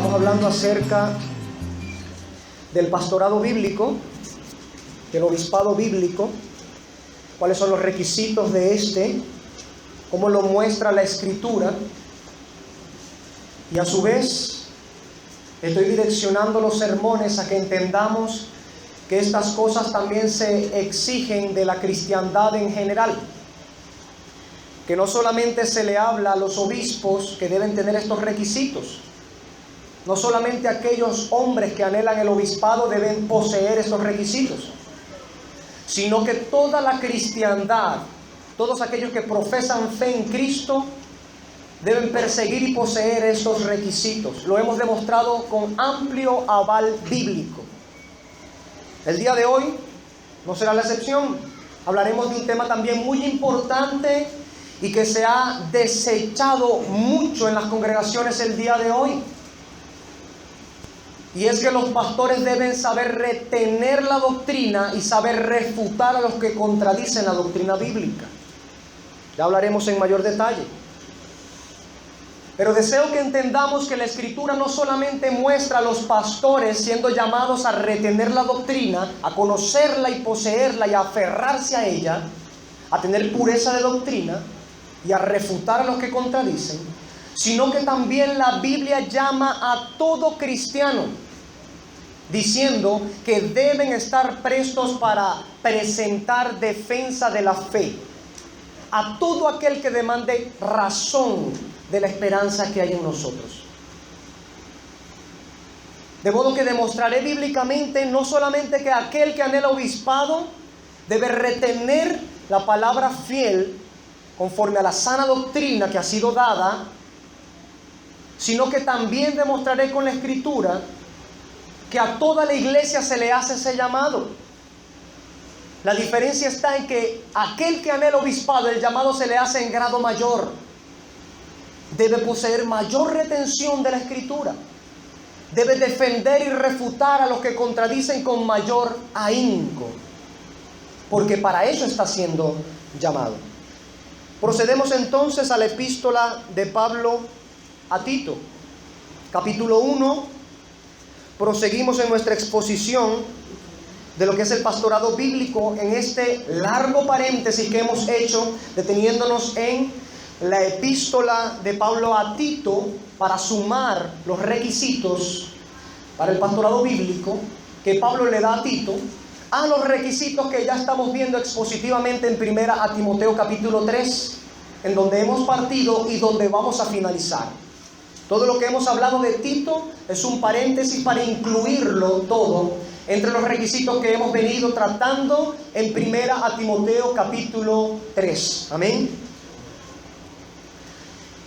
Estamos hablando acerca del pastorado bíblico, del obispado bíblico, cuáles son los requisitos de este, cómo lo muestra la Escritura, y a su vez estoy direccionando los sermones a que entendamos que estas cosas también se exigen de la cristiandad en general, que no solamente se le habla a los obispos que deben tener estos requisitos, no solamente aquellos hombres que anhelan el obispado deben poseer estos requisitos, sino que toda la cristiandad, todos aquellos que profesan fe en Cristo, deben perseguir y poseer estos requisitos. Lo hemos demostrado con amplio aval bíblico. El día de hoy no será la excepción. Hablaremos de un tema también muy importante y que se ha desechado mucho en las congregaciones el día de hoy. Y es que los pastores deben saber retener la doctrina y saber refutar a los que contradicen la doctrina bíblica. Ya hablaremos en mayor detalle. Pero deseo que entendamos que la Escritura no solamente muestra a los pastores siendo llamados a retener la doctrina, a conocerla y poseerla y a aferrarse a ella, a tener pureza de doctrina y a refutar a los que contradicen, sino que también la Biblia llama a todo cristiano, diciendo que deben estar prestos para presentar defensa de la fe, a todo aquel que demande razón de la esperanza que hay en nosotros. De modo que demostraré bíblicamente no solamente que aquel que anhela obispado debe retener la palabra fiel conforme a la sana doctrina que ha sido dada, sino que también demostraré con la Escritura que a toda la iglesia se le hace ese llamado. La diferencia está en que aquel que anhela obispado, el llamado se le hace en grado mayor. Debe poseer mayor retención de la Escritura. Debe defender y refutar a los que contradicen con mayor ahínco, porque para eso está siendo llamado. Procedemos entonces a la epístola de Pablo a Tito, capítulo 1. Proseguimos en nuestra exposición de lo que es el pastorado bíblico en este largo paréntesis que hemos hecho, deteniéndonos en la epístola de Pablo a Tito para sumar los requisitos para el pastorado bíblico que Pablo le da a Tito a los requisitos que ya estamos viendo expositivamente en primera a Timoteo capítulo 3, en donde hemos partido y donde vamos a finalizar. Todo lo que hemos hablado de Tito es un paréntesis para incluirlo todo entre los requisitos que hemos venido tratando en primera a Timoteo capítulo 3. Amén.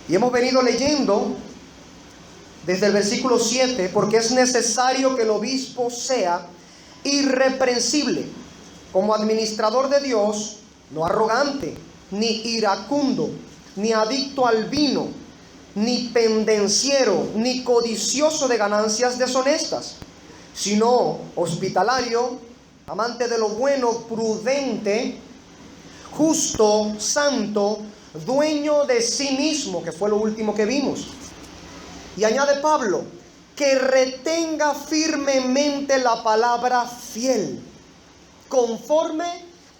Y hemos venido leyendo desde el versículo 7, porque es necesario que el obispo sea irreprensible, como administrador de Dios, no arrogante, ni iracundo, ni adicto al vino, ni pendenciero, ni codicioso de ganancias deshonestas, sino hospitalario, amante de lo bueno, prudente, justo, santo, dueño de sí mismo, que fue lo último que vimos. Y añade Pablo, que retenga firmemente la palabra fiel, conforme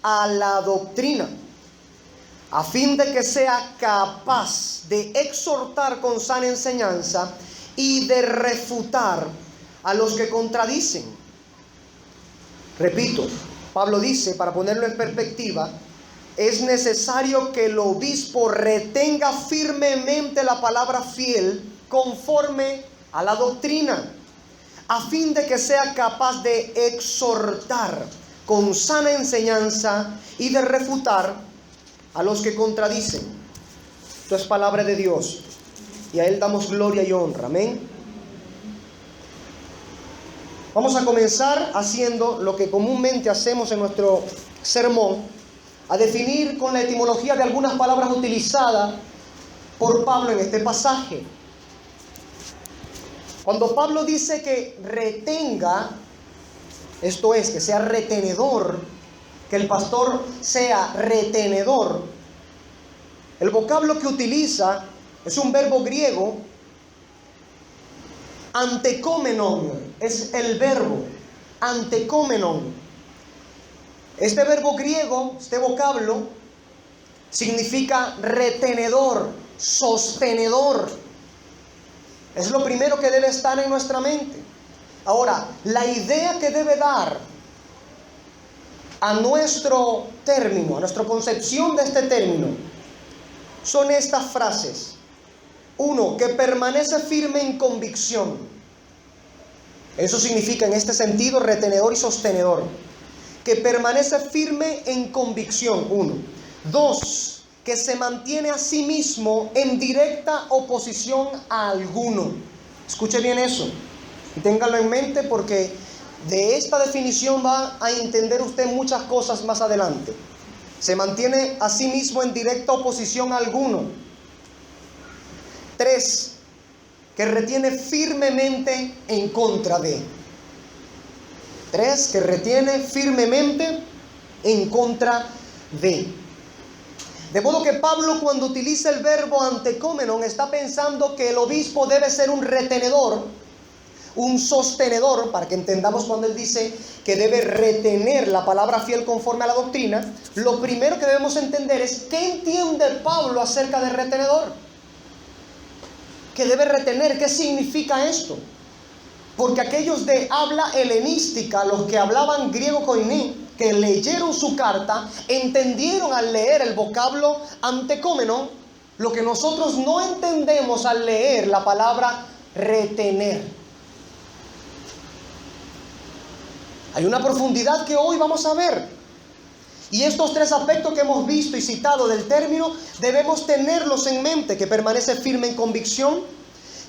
a la doctrina, a fin de que sea capaz de exhortar con sana enseñanza y de refutar a los que contradicen. Repito, Pablo dice, para ponerlo en perspectiva, es necesario que el obispo retenga firmemente la palabra fiel conforme a la doctrina, a fin de que sea capaz de exhortar con sana enseñanza y de refutar a los que contradicen. Esto es palabra de Dios y a Él damos gloria y honra. Amén. Vamos a comenzar haciendo lo que comúnmente hacemos en nuestro sermón, a definir con la etimología de algunas palabras utilizadas por Pablo en este pasaje. Cuando Pablo dice que retenga, esto es, que sea retenedor, que el pastor sea retenedor, el vocablo que utiliza es un verbo griego Antekomenon es el verbo. Antekomenon. Este verbo griego, este vocablo, significa retenedor, sostenedor. Es lo primero que debe estar en nuestra mente. Ahora, la idea que debe dar a nuestro término, a nuestra concepción de este término, son estas frases. 1, que permanece firme en convicción. Eso significa en este sentido retenedor y sostenedor. Que permanece firme en convicción. 1. 2, que se mantiene a sí mismo en directa oposición a alguno. Escuche bien eso y téngalo en mente, porque de esta definición va a entender usted muchas cosas más adelante. Se mantiene a sí mismo en directa oposición a alguno. 3, que retiene firmemente en contra de. 3, que retiene firmemente en contra de. De modo que Pablo, cuando utiliza el verbo antekomenon, está pensando que el obispo debe ser un retenedor, un sostenedor, para que entendamos cuando él dice que debe retener la palabra fiel conforme a la doctrina. Lo primero que debemos entender es qué entiende Pablo acerca de retenedor. ¿Qué debe retener? ¿Qué significa esto? Porque aquellos de habla helenística, los que hablaban griego koiné, que leyeron su carta, entendieron al leer el vocablo antekomenon lo que nosotros no entendemos al leer la palabra retener. Hay una profundidad que hoy vamos a ver. Y estos 3 aspectos que hemos visto y citado del término, debemos tenerlos en mente: que permanece firme en convicción,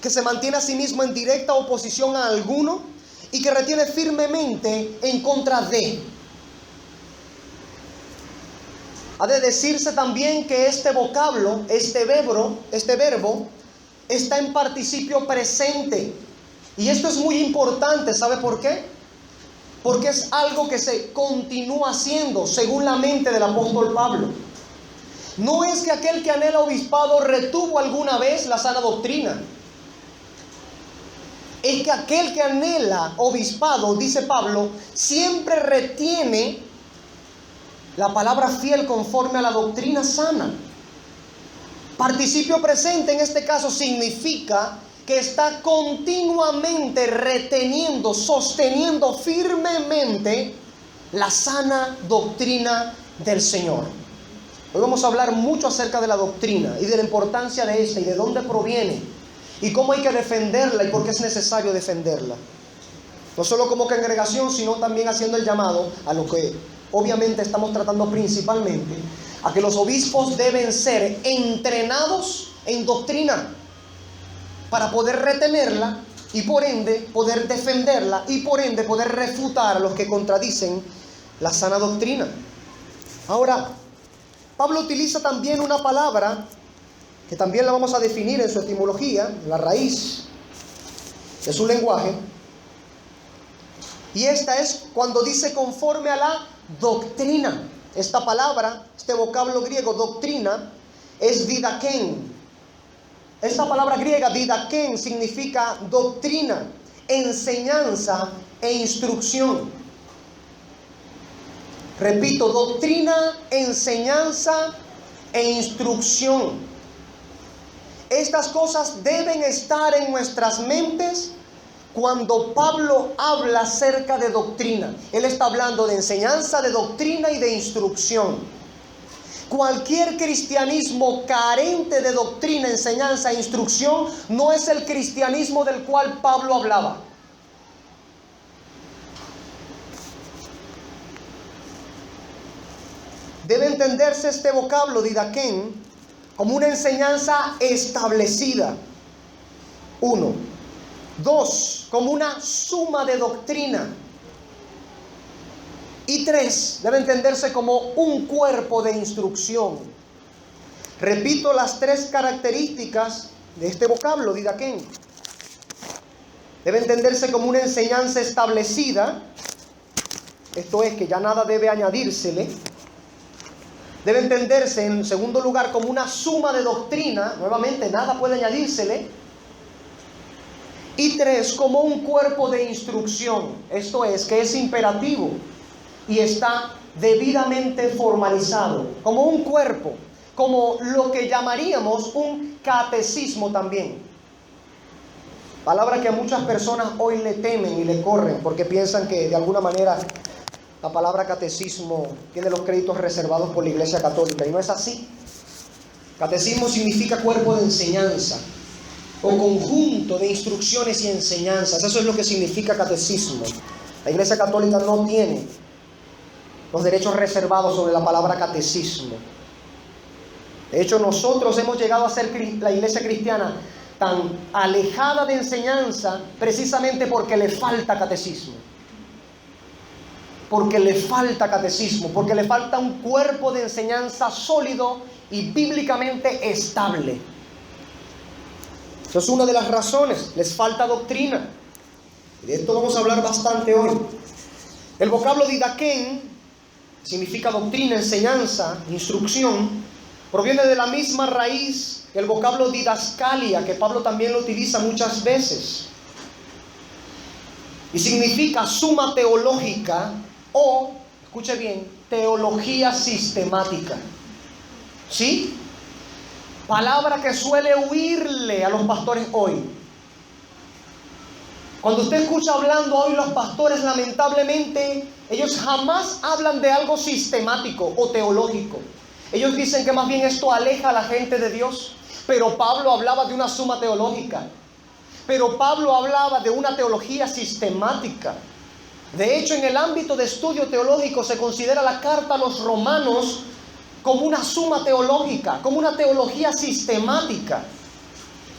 que se mantiene a sí mismo en directa oposición a alguno, y que retiene firmemente en contra de. Ha de decirse también que este vocablo, este verbo, está en participio presente. Y esto es muy importante, ¿sabe por qué? Porque es algo que se continúa haciendo según la mente del apóstol Pablo. No es que aquel que anhela obispado retuvo alguna vez la sana doctrina. Es que aquel que anhela obispado, dice Pablo, siempre retiene la palabra fiel conforme a la doctrina sana. Participio presente en este caso significa que está continuamente reteniendo, sosteniendo firmemente la sana doctrina del Señor. Hoy vamos a hablar mucho acerca de la doctrina y de la importancia de esta y de dónde proviene y cómo hay que defenderla y por qué es necesario defenderla. No solo como congregación, sino también haciendo el llamado a lo que obviamente estamos tratando principalmente, a que los obispos deben ser entrenados en doctrina para poder retenerla y por ende poder defenderla y por ende poder refutar a los que contradicen la sana doctrina. Ahora, Pablo utiliza también una palabra que también la vamos a definir en su etimología, la raíz de su lenguaje, y esta es cuando dice conforme a la doctrina. Esta palabra, este vocablo griego doctrina, es didaken. Esta palabra griega didaken significa doctrina, enseñanza e instrucción. Repito, doctrina, enseñanza e instrucción. Estas cosas deben estar en nuestras mentes cuando Pablo habla acerca de doctrina. Él está hablando de enseñanza, de doctrina y de instrucción. Cualquier cristianismo carente de doctrina, enseñanza e instrucción no es el cristianismo del cual Pablo hablaba. Debe entenderse este vocablo didaken como una enseñanza establecida. 1. 2. Como una suma de doctrina. Y 3, debe entenderse como un cuerpo de instrucción. Repito las 3 características de este vocablo, didaken. Debe entenderse como una enseñanza establecida. Esto es, que ya nada debe añadírsele. Debe entenderse, en segundo lugar, como una suma de doctrina. Nuevamente, nada puede añadírsele. Y 3, como un cuerpo de instrucción. Esto es, que es imperativo y está debidamente formalizado. Como un cuerpo, como lo que llamaríamos un catecismo también. Palabra que a muchas personas hoy le temen y le corren porque piensan que de alguna manera la palabra catecismo tiene los créditos reservados por la Iglesia Católica, y no es así. Catecismo significa cuerpo de enseñanza o conjunto de instrucciones y enseñanzas. Eso es lo que significa catecismo. La Iglesia Católica no tiene los derechos reservados sobre la palabra catecismo. De hecho, nosotros hemos llegado a ser la Iglesia cristiana tan alejada de enseñanza precisamente porque le falta catecismo. Porque le falta catecismo, porque le falta un cuerpo de enseñanza sólido y bíblicamente estable. Esa es una de las razones. Les falta doctrina. Y de esto vamos a hablar bastante hoy. El vocablo didaquén significa doctrina, enseñanza, instrucción. Proviene de la misma raíz que el vocablo didascalia, que Pablo también lo utiliza muchas veces. Y significa suma teológica o, escuche bien, teología sistemática. ¿Sí? Palabra que suele huirle a los pastores hoy. Cuando usted escucha hablando hoy los pastores, lamentablemente, ellos jamás hablan de algo sistemático o teológico. Ellos dicen que más bien esto aleja a la gente de Dios. Pero Pablo hablaba de una suma teológica. Pero Pablo hablaba de una teología sistemática. De hecho, en el ámbito de estudio teológico se considera la carta a los romanos como una suma teológica, como una teología sistemática,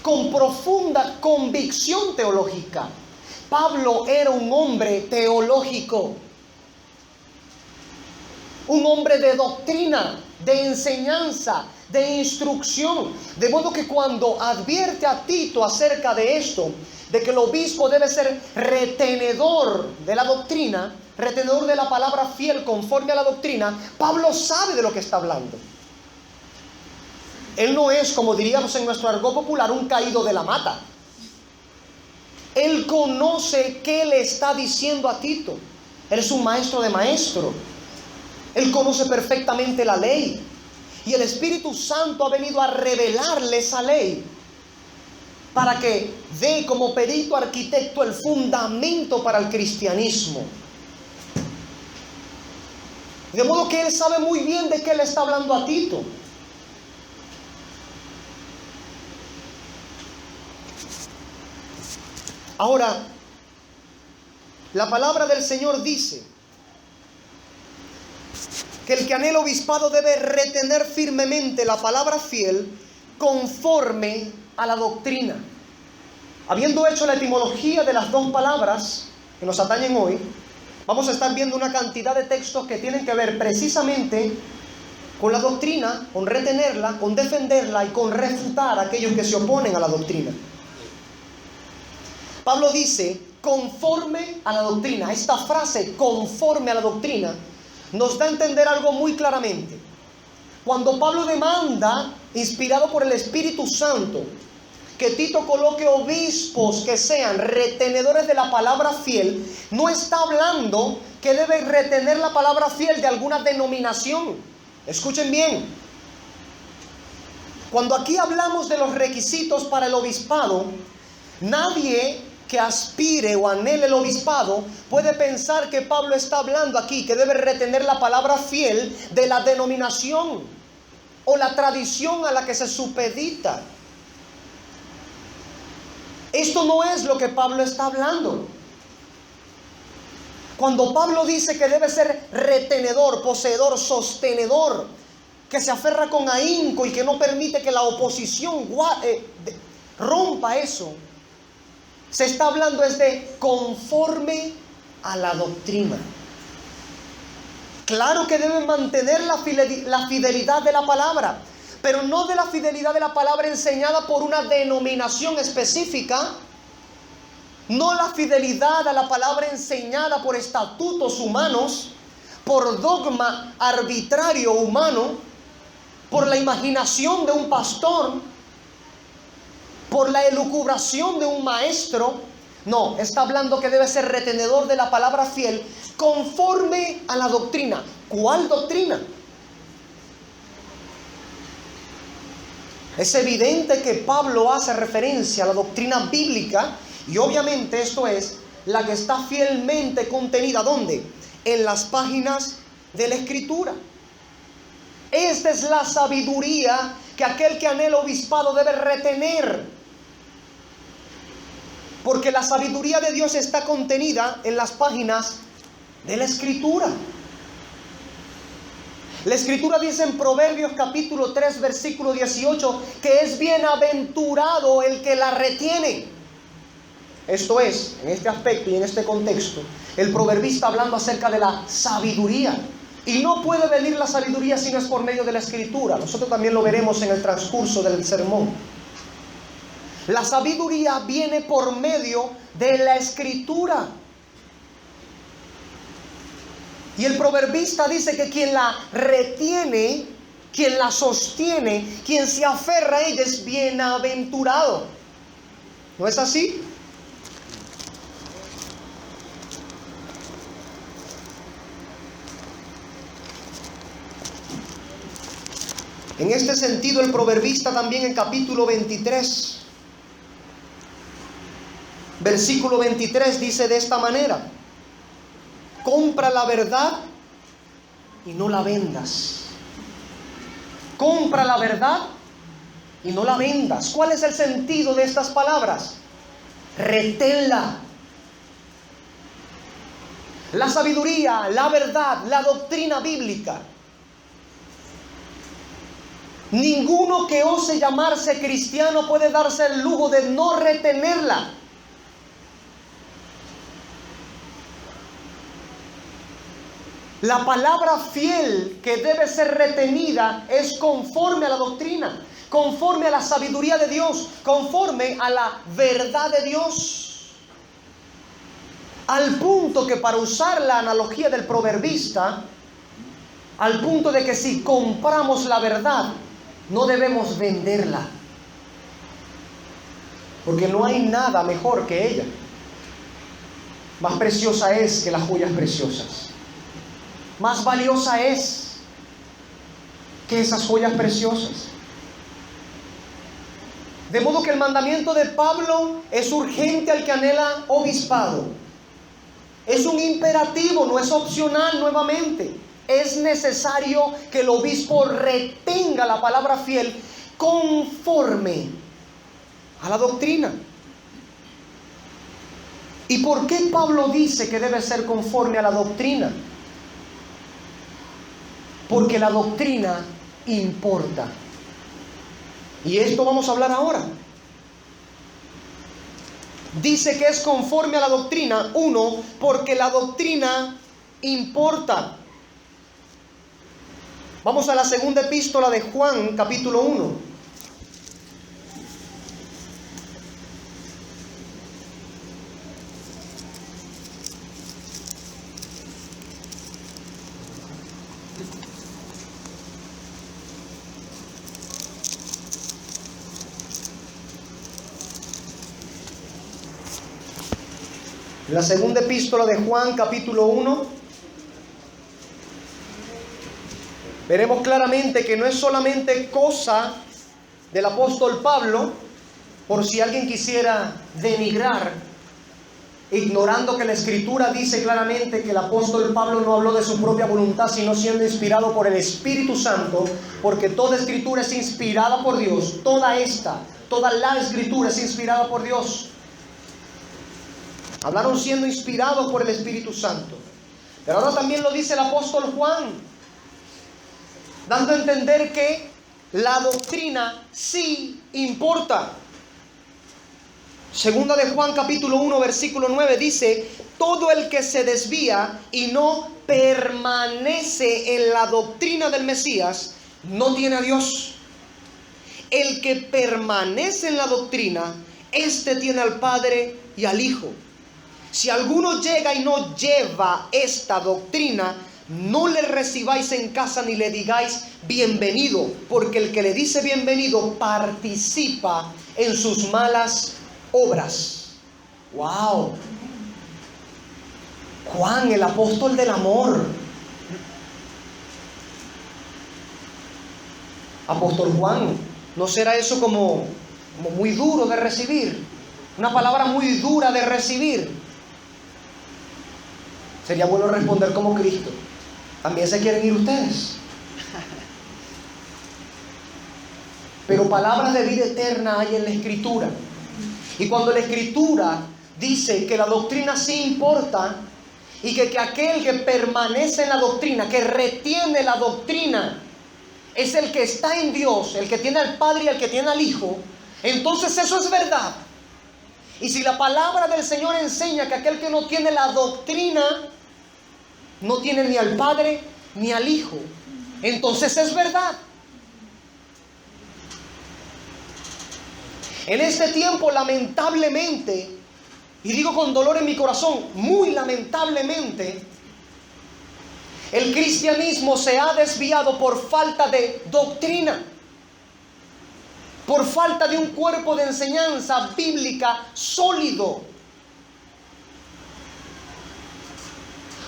con profunda convicción teológica. Pablo era un hombre teológico, un hombre de doctrina, de enseñanza, de instrucción. De modo que cuando advierte a Tito acerca de esto, de que el obispo debe ser retenedor de la doctrina, retenedor de la palabra fiel conforme a la doctrina, Pablo sabe de lo que está hablando. Él no es, como diríamos en nuestro argot popular, un caído de la mata. Él conoce qué le está diciendo a Tito. Él es un maestro de maestros. Él conoce perfectamente la ley. Y el Espíritu Santo ha venido a revelarle esa ley para que dé como perito arquitecto el fundamento para el cristianismo. De modo que él sabe muy bien de qué le está hablando a Tito. Ahora, la palabra del Señor dice que el que anhela obispado debe retener firmemente la palabra fiel conforme a la doctrina. Habiendo hecho la etimología de las dos palabras que nos atañen hoy, vamos a estar viendo una cantidad de textos que tienen que ver precisamente con la doctrina, con retenerla, con defenderla y con refutar a aquellos que se oponen a la doctrina. Pablo dice, conforme a la doctrina. Esta frase, conforme a la doctrina, nos da a entender algo muy claramente. Cuando Pablo demanda, inspirado por el Espíritu Santo, que Tito coloque obispos que sean retenedores de la palabra fiel, no está hablando que debe retener la palabra fiel de alguna denominación. Escuchen bien. Cuando aquí hablamos de los requisitos para el obispado, nadie que aspire o anhele el obispado puede pensar que Pablo está hablando aquí que debe retener la palabra fiel de la denominación o la tradición a la que se supedita. Esto no es lo que Pablo está hablando. Cuando Pablo dice que debe ser retenedor, poseedor, sostenedor, que se aferra con ahínco y que no permite que la oposición rompa eso, se está hablando es de conforme a la doctrina. Claro que deben mantener la fidelidad de la palabra, pero no de la fidelidad de la palabra enseñada por una denominación específica, no la fidelidad a la palabra enseñada por estatutos humanos, por dogma arbitrario humano, por la imaginación de un pastor, por la elucubración de un maestro. No, está hablando que debe ser retenedor de la palabra fiel conforme a la doctrina. ¿Cuál doctrina? Es evidente que Pablo hace referencia a la doctrina bíblica, y obviamente esto es la que está fielmente contenida, ¿dónde? En las páginas de la Escritura. Esta es la sabiduría que aquel que anhela obispado debe retener, porque la sabiduría de Dios está contenida en las páginas de la Escritura. La Escritura dice en Proverbios capítulo 3 versículo 18 que es bienaventurado el que la retiene. Esto es, en este aspecto y en este contexto, el proverbista hablando acerca de la sabiduría. Y no puede venir la sabiduría si no es por medio de la Escritura. Nosotros también lo veremos en el transcurso del sermón. La sabiduría viene por medio de la Escritura. Y el proverbista dice que quien la retiene, quien la sostiene, quien se aferra a ella es bienaventurado. ¿No es así? En este sentido, el proverbista también en capítulo 23, versículo 23 dice de esta manera: compra la verdad y no la vendas. Compra la verdad y no la vendas. ¿Cuál es el sentido de estas palabras? Reténla. La sabiduría, la verdad, la doctrina bíblica. Ninguno que ose llamarse cristiano puede darse el lujo de no retenerla. La palabra fiel que debe ser retenida es conforme a la doctrina, conforme a la sabiduría de Dios, conforme a la verdad de Dios. Al punto que, para usar la analogía del proverbista, al punto de que si compramos la verdad, no debemos venderla, porque no hay nada mejor que ella. Más preciosa es que las joyas preciosas. Más valiosa es que esas joyas preciosas. De modo que el mandamiento de Pablo es urgente al que anhela obispado. Es un imperativo, no es opcional nuevamente. Es necesario que el obispo retenga la palabra fiel conforme a la doctrina. ¿Y por qué Pablo dice que debe ser conforme a la doctrina? Porque la doctrina importa. Y esto vamos a hablar ahora. Dice que es conforme a la doctrina, uno, porque la doctrina importa. Vamos a la segunda epístola de Juan, capítulo 1. La segunda epístola de Juan, capítulo 1, veremos claramente que no es solamente cosa del apóstol Pablo, por si alguien quisiera denigrar, ignorando que la Escritura dice claramente que el apóstol Pablo no habló de su propia voluntad, sino siendo inspirado por el Espíritu Santo, porque toda Escritura es inspirada por Dios, toda la Escritura es inspirada por Dios. Hablaron siendo inspirados por el Espíritu Santo. Pero ahora también lo dice el apóstol Juan, dando a entender que la doctrina sí importa. Segunda de Juan capítulo 1 versículo 9 dice: todo el que se desvía y no permanece en la doctrina del Mesías no tiene a Dios. El que permanece en la doctrina, éste tiene al Padre y al Hijo. Si alguno llega y no lleva esta doctrina, no le recibáis en casa ni le digáis bienvenido, porque el que le dice bienvenido participa en sus malas obras. ¡Wow! Juan, el apóstol del amor. Apóstol Juan, ¿no será eso como muy duro de recibir? Una palabra muy dura de recibir. Sería bueno responder como Cristo. ¿También se quieren ir ustedes? Pero palabras de vida eterna hay en la Escritura. Y cuando la Escritura dice que la doctrina sí importa, y que aquel que permanece en la doctrina, que retiene la doctrina, es el que está en Dios, el que tiene al Padre y el que tiene al Hijo, entonces eso es verdad. Y si la palabra del Señor enseña que aquel que no tiene la doctrina no tiene ni al Padre ni al Hijo, entonces es verdad. En este tiempo, lamentablemente, y digo con dolor en mi corazón, muy lamentablemente, el cristianismo se ha desviado por falta de doctrina, por falta de un cuerpo de enseñanza bíblica sólido.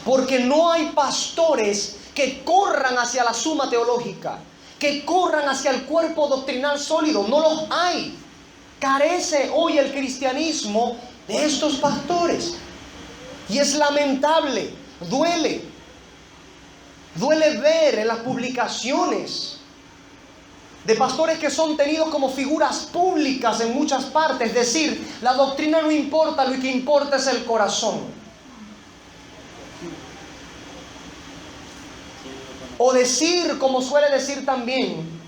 Porque no hay pastores que corran hacia la suma teológica, que corran hacia el cuerpo doctrinal sólido. No los hay. Carece hoy el cristianismo de estos pastores. Y es lamentable, duele ver en las publicaciones de pastores que son tenidos como figuras públicas en muchas partes decir: la doctrina no importa, lo que importa es el corazón. O decir, como suele decir también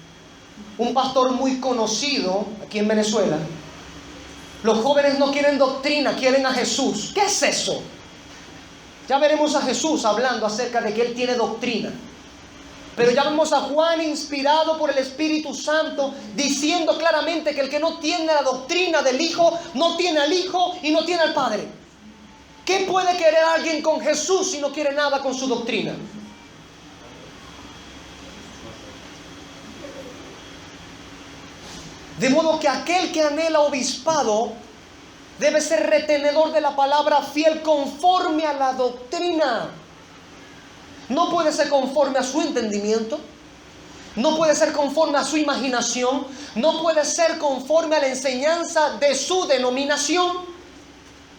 un pastor muy conocido aquí en Venezuela: los jóvenes no quieren doctrina, quieren a Jesús. ¿Qué es eso? Ya veremos a Jesús hablando acerca de que Él tiene doctrina. Pero ya vemos a Juan inspirado por el Espíritu Santo diciendo claramente que el que no tiene la doctrina del Hijo, no tiene al Hijo y no tiene al Padre. ¿Qué puede querer alguien con Jesús si no quiere nada con su doctrina? De modo que aquel que anhela obispado debe ser retenedor de la palabra, fiel conforme a la doctrina. No puede ser conforme a su entendimiento, no puede ser conforme a su imaginación, no puede ser conforme a la enseñanza de su denominación.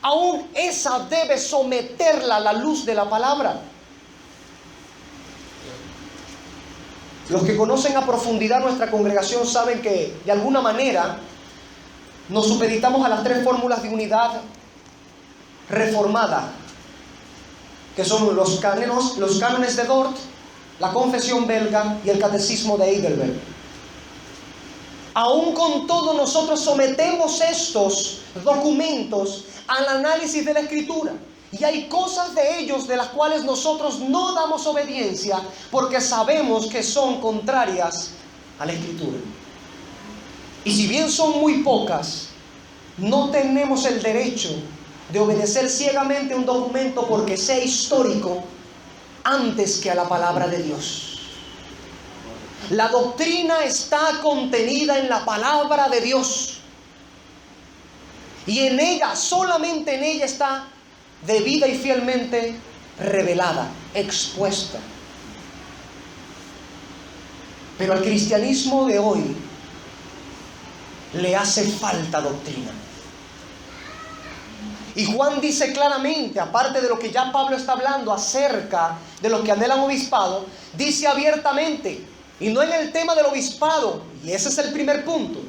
Aún esa debe someterla a la luz de la palabra. Los que conocen a profundidad nuestra congregación saben que de alguna manera nos supeditamos a las tres fórmulas de unidad reformada, que son los cánones de Dort, la confesión belga y el catecismo de Heidelberg. Aún con todo, nosotros sometemos estos documentos al análisis de la Escritura. Y hay cosas de ellos de las cuales nosotros no damos obediencia porque sabemos que son contrarias a la Escritura. Y si bien son muy pocas, no tenemos el derecho de obedecer ciegamente un documento porque sea histórico antes que a la palabra de Dios. La doctrina está contenida en la palabra de Dios. Y en ella, solamente en ella está debida y fielmente revelada, expuesta. Pero al cristianismo de hoy le hace falta doctrina. Y Juan dice claramente, aparte de lo que ya Pablo está hablando acerca de los que anhelan obispado, dice abiertamente, y no en el tema del obispado, y ese es el primer punto,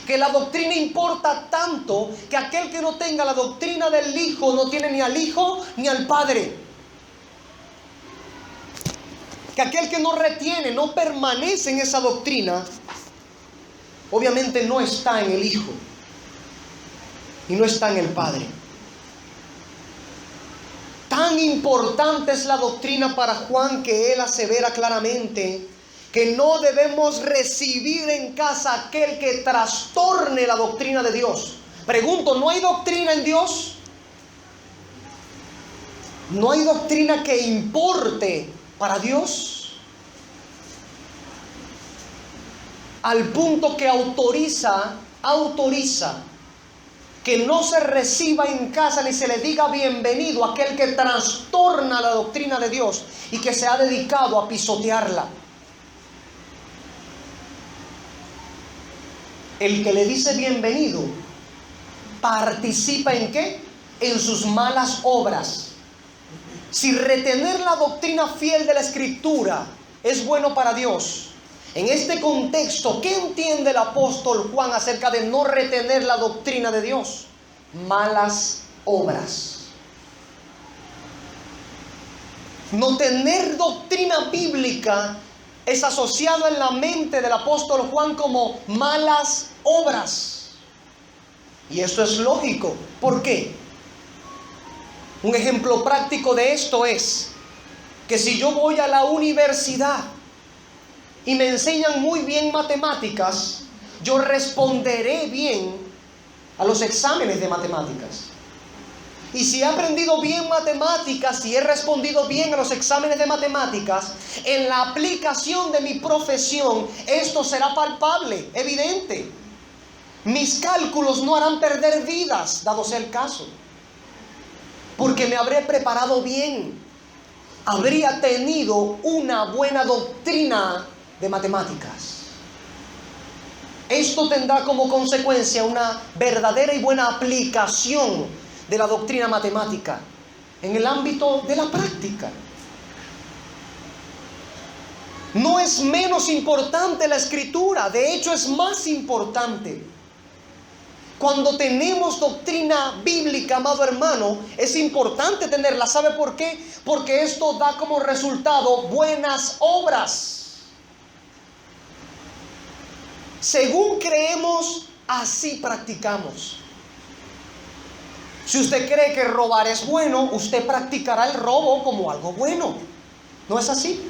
que la doctrina importa tanto que aquel que no tenga la doctrina del Hijo no tiene ni al Hijo ni al Padre. Que aquel que no retiene, no permanece en esa doctrina, obviamente no está en el Hijo y no está en el Padre. Tan importante es la doctrina para Juan que él asevera claramente que no debemos recibir en casa aquel que trastorne la doctrina de Dios. Pregunto, ¿no hay doctrina en Dios? No hay doctrina que importe para Dios, al punto que autoriza que no se reciba en casa ni se le diga bienvenido a aquel que trastorna la doctrina de Dios y que se ha dedicado a pisotearla. El que le dice bienvenido participa ¿en qué? En sus malas obras. Si retener la doctrina fiel de la Escritura es bueno para Dios, en este contexto, ¿qué entiende el apóstol Juan acerca de no retener la doctrina de Dios? Malas obras. No tener doctrina bíblica es asociado en la mente del apóstol Juan como malas obras. Y esto es lógico. ¿Por qué? Un ejemplo práctico de esto es que si yo voy a la universidad y me enseñan muy bien matemáticas, yo responderé bien a los exámenes de matemáticas. Y si he aprendido bien matemáticas y he respondido bien a los exámenes de matemáticas, en la aplicación de mi profesión, esto será palpable, evidente. Mis cálculos no harán perder vidas, dado sea el caso, porque me habré preparado bien. Habría tenido una buena doctrina de matemáticas. Esto tendrá como consecuencia una verdadera y buena aplicación de la doctrina matemática en el ámbito de la práctica. No es menos importante la Escritura, de hecho es más importante. Cuando tenemos doctrina bíblica, amado hermano, es importante tenerla. ¿Sabe por qué? Porque esto da como resultado buenas obras. Según creemos, así practicamos. Si usted cree que robar es bueno, usted practicará el robo como algo bueno. ¿No es así?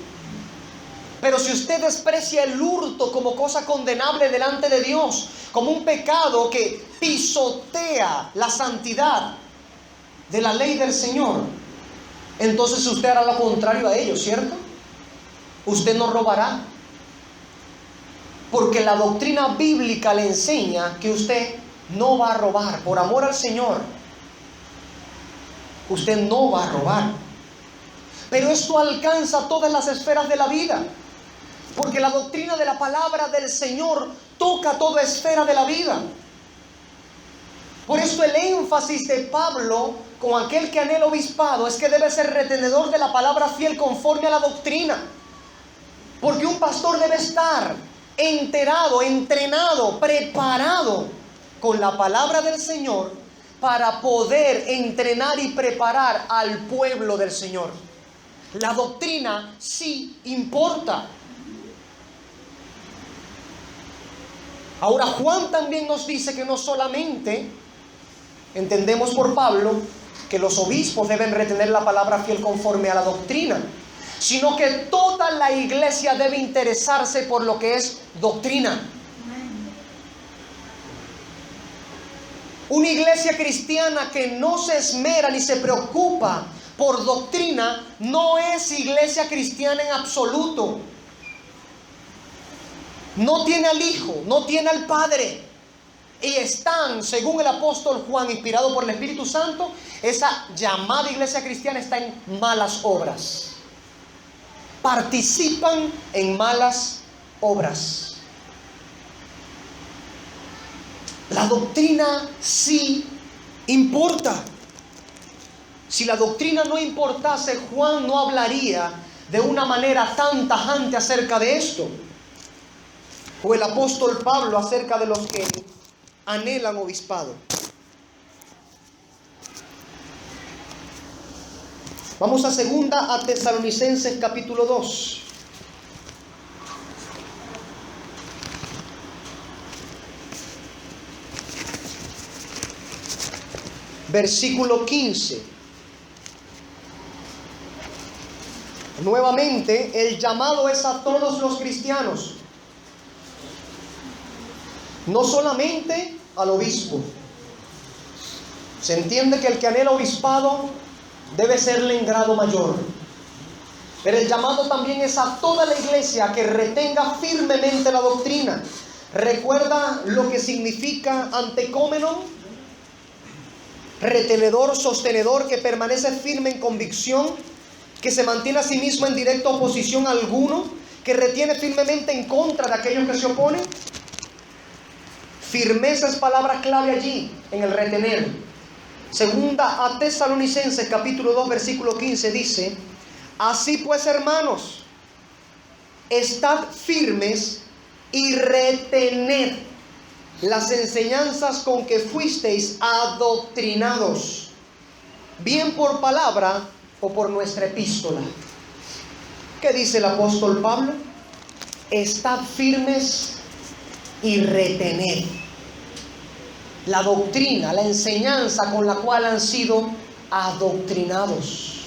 Pero si usted desprecia el hurto como cosa condenable delante de Dios, como un pecado que pisotea la santidad de la ley del Señor, entonces usted hará lo contrario a ello, ¿cierto? Usted no robará. Porque la doctrina bíblica le enseña que usted no va a robar. Por amor al Señor, usted no va a robar. Pero esto alcanza todas las esferas de la vida. Porque la doctrina de la palabra del Señor toca toda esfera de la vida. Por eso el énfasis de Pablo con aquel que anhela obispado es que debe ser retenedor de la palabra fiel conforme a la doctrina. Porque un pastor debe estar enterado, entrenado, preparado con la palabra del Señor para poder entrenar y preparar al pueblo del Señor. La doctrina sí importa. Ahora Juan también nos dice que no solamente entendemos por Pablo que los obispos deben retener la palabra fiel conforme a la doctrina, sino que toda la iglesia debe interesarse por lo que es doctrina. Una iglesia cristiana que no se esmera ni se preocupa por doctrina no es iglesia cristiana en absoluto. No tiene al Hijo, no tiene al Padre. Y están, según el apóstol Juan, inspirado por el Espíritu Santo, esa llamada iglesia cristiana está en malas obras. Participan en malas obras. La doctrina sí importa. Si la doctrina no importase, Juan no hablaría de una manera tan tajante acerca de esto. O el apóstol Pablo acerca de los que anhelan obispado. Vamos a segunda a Tesalonicenses capítulo 2. Versículo 15. Nuevamente, el llamado es a todos los cristianos. No solamente al obispo. Se entiende que el que anhela obispado debe serle en grado mayor. Pero el llamado también es a toda la iglesia que retenga firmemente la doctrina. ¿Recuerda lo que significa antecómenon? Retenedor, sostenedor, que permanece firme en convicción, que se mantiene a sí mismo en directa oposición a alguno, que retiene firmemente en contra de aquellos que se oponen. Firmeza es palabra clave allí, en el retener. Segunda a Tesalonicenses capítulo 2 versículo 15 dice: así pues, hermanos, estad firmes y retened las enseñanzas con que fuisteis adoctrinados, bien por palabra o por nuestra epístola. ¿Qué dice el apóstol Pablo? Estad firmes y retened la doctrina, la enseñanza con la cual han sido adoctrinados.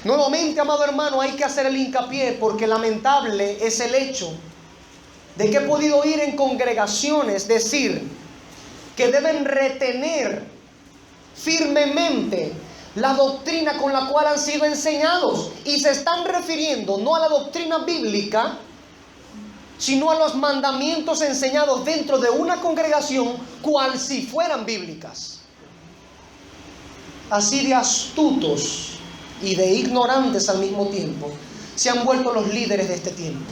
Nuevamente, amado hermano, hay que hacer el hincapié, porque lamentable es el hecho de que he podido oír en congregaciones decir que deben retener firmemente la doctrina con la cual han sido enseñados, y se están refiriendo no a la doctrina bíblica, sino a los mandamientos enseñados dentro de una congregación, cual si fueran bíblicas. Así de astutos y de ignorantes al mismo tiempo se han vuelto los líderes de este tiempo,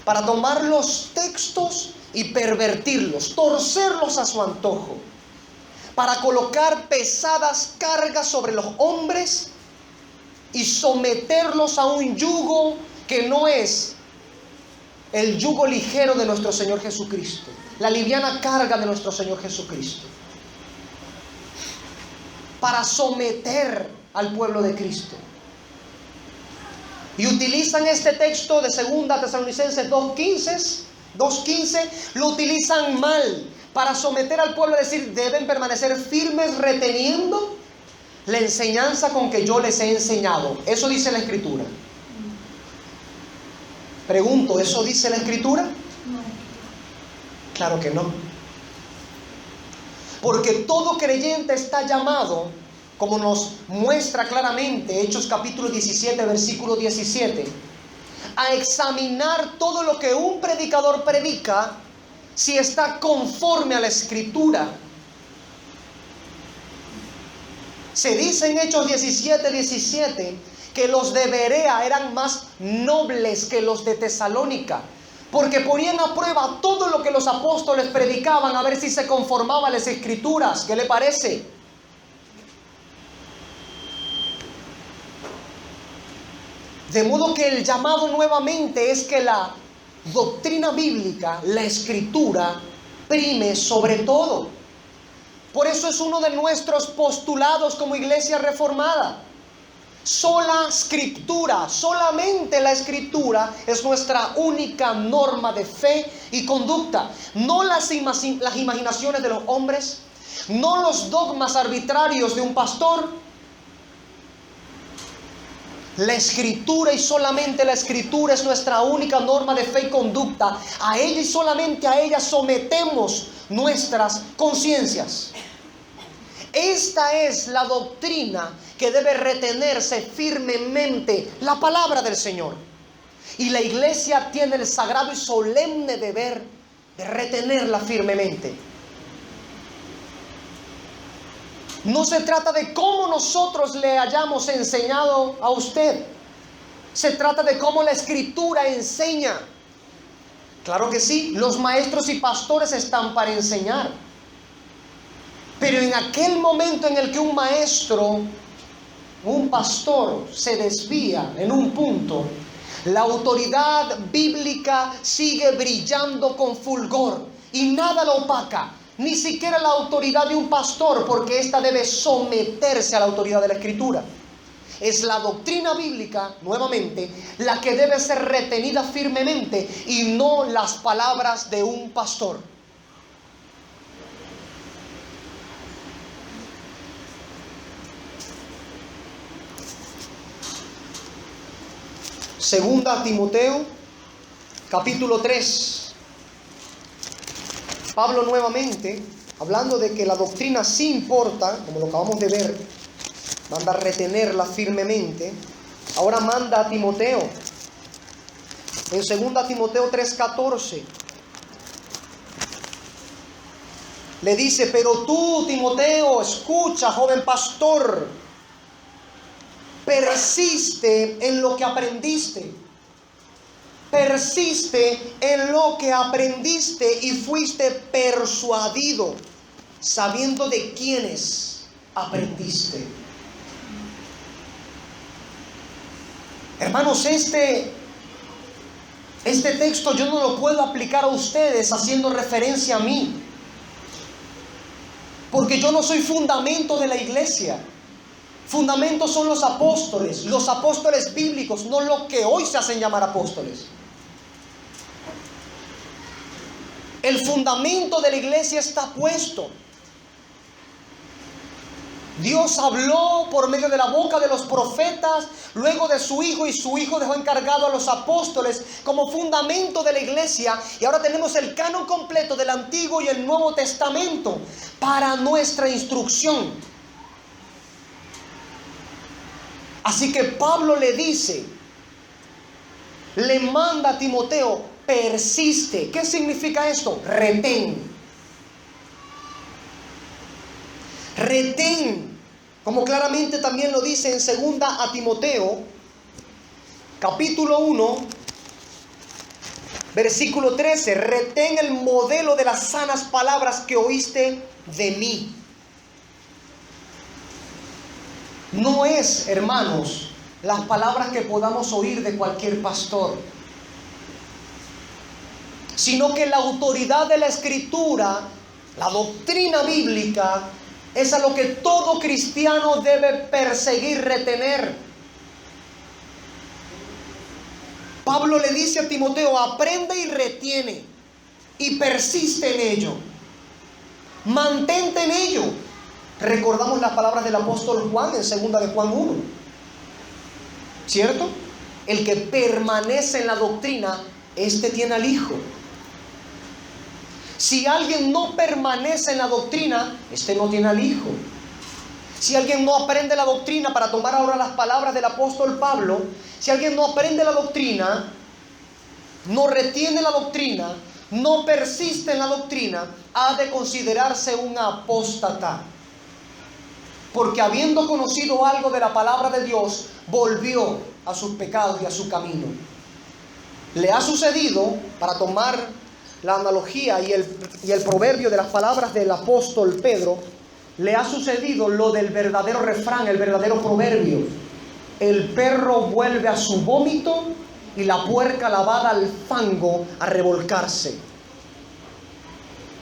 para tomar los textos y pervertirlos, torcerlos a su antojo, para colocar pesadas cargas sobre los hombres y someterlos a un yugo que no es el yugo ligero de nuestro Señor Jesucristo, la liviana carga de nuestro Señor Jesucristo, para someter al pueblo de Cristo. Y utilizan este texto de 2 Tesalonicenses 2:15, lo utilizan mal para someter al pueblo, a decir, deben permanecer firmes reteniendo la enseñanza con que yo les he enseñado. Eso dice la Escritura. Pregunto, ¿eso dice la Escritura? No. Claro que no. Porque todo creyente está llamado, como nos muestra claramente Hechos capítulo 17, versículo 17, a examinar todo lo que un predicador predica, si está conforme a la Escritura. Se dice en Hechos 17 que los de Berea eran más nobles que los de Tesalónica, porque ponían a prueba todo lo que los apóstoles predicaban, a ver si se conformaba a las Escrituras. ¿Qué le parece? De modo que el llamado nuevamente es que la doctrina bíblica, la Escritura, prime sobre todo. Por eso es uno de nuestros postulados como iglesia reformada. Sola Escritura, solamente la Escritura es nuestra única norma de fe y conducta. No las imaginaciones de los hombres, no los dogmas arbitrarios de un pastor. La Escritura y solamente la Escritura es nuestra única norma de fe y conducta. A ella y solamente a ella sometemos nuestras conciencias. Esta es la doctrina que debe retenerse firmemente, la palabra del Señor. Y la iglesia tiene el sagrado y solemne deber de retenerla firmemente. No se trata de cómo nosotros le hayamos enseñado a usted. Se trata de cómo la Escritura enseña. Claro que sí, los maestros y pastores están para enseñar. Pero en aquel momento en el que un maestro, un pastor se desvía en un punto, la autoridad bíblica sigue brillando con fulgor y nada lo opaca. Ni siquiera la autoridad de un pastor, porque ésta debe someterse a la autoridad de la Escritura. Es la doctrina bíblica, nuevamente, la que debe ser retenida firmemente y no las palabras de un pastor. Segunda a Timoteo, capítulo 3. Pablo nuevamente, hablando de que la doctrina sí importa, como lo acabamos de ver, manda a retenerla firmemente. Ahora manda a Timoteo. En 2 Timoteo 3:14 le dice: pero tú, Timoteo, escucha, joven pastor, persiste en lo que aprendiste. Persiste en lo que aprendiste y fuiste persuadido, sabiendo de quiénes aprendiste. Hermanos, este texto yo no lo puedo aplicar a ustedes haciendo referencia a mí, porque yo no soy fundamento de la iglesia. Fundamentos son los apóstoles bíblicos, no los que hoy se hacen llamar apóstoles. El fundamento de la iglesia está puesto. Dios habló por medio de la boca de los profetas, luego de su Hijo, y su Hijo dejó encargado a los apóstoles como fundamento de la iglesia. Y ahora tenemos el canon completo del Antiguo y el Nuevo Testamento para nuestra instrucción. Así que Pablo le dice, le manda a Timoteo: persiste. ¿Qué significa esto? Retén. Retén, como claramente también lo dice en 2 Timoteo, capítulo 1, versículo 13. Retén el modelo de las sanas palabras que oíste de mí. No es, hermanos, las palabras que podamos oír de cualquier pastor, sino que la autoridad de la Escritura, la doctrina bíblica, es a lo que todo cristiano debe perseguir, retener. Pablo le dice a Timoteo: aprende y retiene, y persiste en ello. Mantente en ello. Recordamos las palabras del apóstol Juan en 2 de Juan 1. ¿Cierto? El que permanece en la doctrina, este tiene al Hijo. Si alguien no permanece en la doctrina, este no tiene al Hijo. Si alguien no aprende la doctrina, para tomar ahora las palabras del apóstol Pablo, si alguien no aprende la doctrina, no retiene la doctrina, no persiste en la doctrina, ha de considerarse un apóstata. Porque habiendo conocido algo de la palabra de Dios, volvió a sus pecados y a su camino. Le ha sucedido, para tomar la analogía y el proverbio de las palabras del apóstol Pedro, le ha sucedido lo del verdadero refrán, el verdadero proverbio: el perro vuelve a su vómito y la puerca lavada al fango a revolcarse.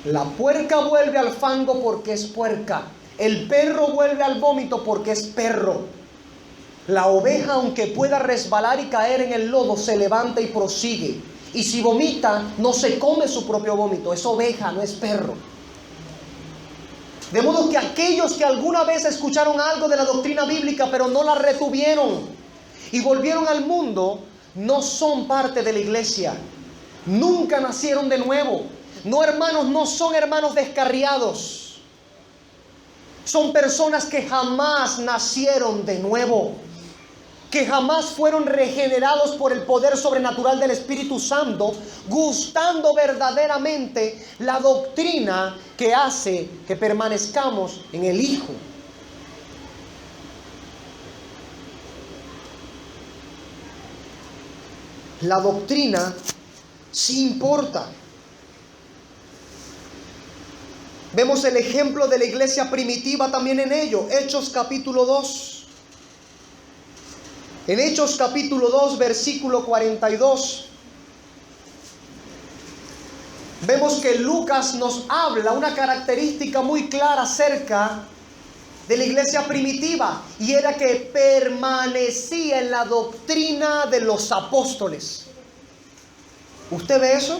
La puerca vuelve al fango porque es puerca. El perro vuelve al vómito porque es perro. La oveja, aunque pueda resbalar y caer en el lodo, se levanta y prosigue. Y si vomita, no se come su propio vómito. Es oveja, no es perro. De modo que aquellos que alguna vez escucharon algo de la doctrina bíblica, pero no la retuvieron y volvieron al mundo, no son parte de la iglesia. Nunca nacieron de nuevo. No, hermanos, no son hermanos descarriados. Son personas que jamás nacieron de nuevo, que jamás fueron regenerados por el poder sobrenatural del Espíritu Santo, gustando verdaderamente la doctrina que hace que permanezcamos en el Hijo. La doctrina sí importa. Vemos el ejemplo de la iglesia primitiva también en ello. Hechos capítulo 2. En Hechos capítulo 2, versículo 42. Vemos que Lucas nos habla una característica muy clara acerca de la iglesia primitiva, y era que permanecía en la doctrina de los apóstoles. ¿Usted ve eso?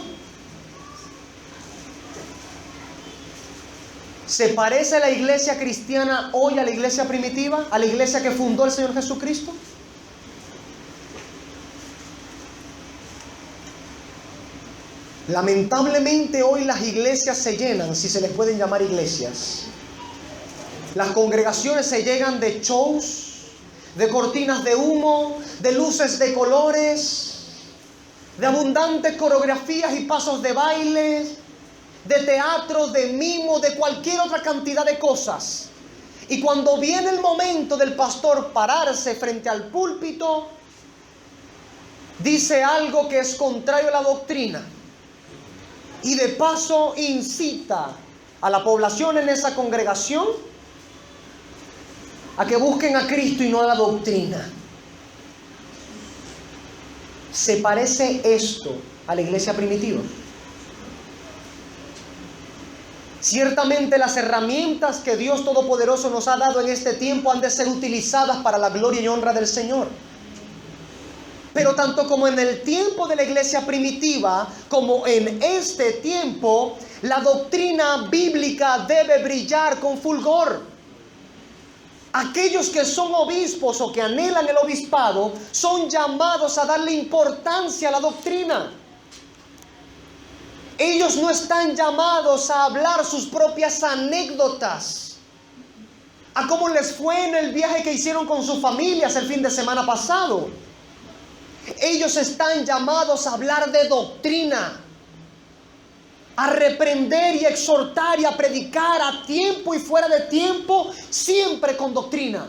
¿Se parece la iglesia cristiana hoy a la iglesia primitiva? ¿A la iglesia que fundó el Señor Jesucristo? Lamentablemente hoy las iglesias se llenan, si se les pueden llamar iglesias, Las congregaciones se llenan de shows, de cortinas de humo, de luces de colores, de abundantes coreografías y pasos de baile, de teatro, de mimo, de cualquier otra cantidad de cosas. Y cuando viene el momento del pastor pararse frente al púlpito, dice algo que es contrario a la doctrina. Y de paso incita a la población en esa congregación a que busquen a Cristo y no a la doctrina. ¿Se parece esto a la iglesia primitiva? Ciertamente las herramientas que Dios Todopoderoso nos ha dado en este tiempo han de ser utilizadas para la gloria y honra del Señor. Pero tanto como en el tiempo de la iglesia primitiva, como en este tiempo, la doctrina bíblica debe brillar con fulgor. Aquellos que son obispos o que anhelan el obispado son llamados a darle importancia a la doctrina. Ellos no están llamados a hablar sus propias anécdotas, a cómo les fue en el viaje que hicieron con sus familias el fin de semana pasado. Ellos están llamados a hablar de doctrina, a reprender y exhortar y a predicar a tiempo y fuera de tiempo, siempre con doctrina.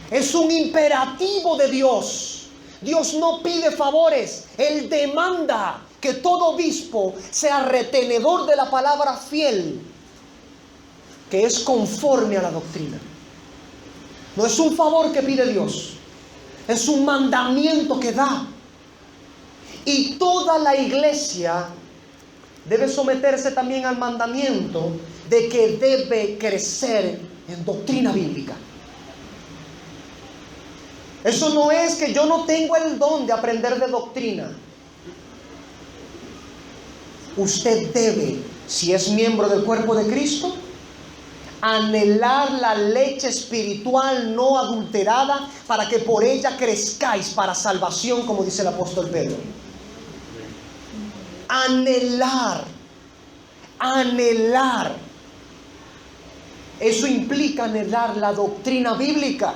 Es un imperativo de Dios. Dios no pide favores, Él demanda que todo obispo sea retenedor de la palabra fiel, que es conforme a la doctrina. No es un favor que pide Dios, es un mandamiento que da. Y toda la iglesia debe someterse también al mandamiento de que debe crecer en doctrina bíblica. Eso no es que yo no tengo el don de aprender de doctrina. Usted debe, si es miembro del cuerpo de Cristo, anhelar la leche espiritual no adulterada para que por ella crezcáis para salvación, como dice el apóstol Pedro. Anhelar. Eso implica anhelar la doctrina bíblica.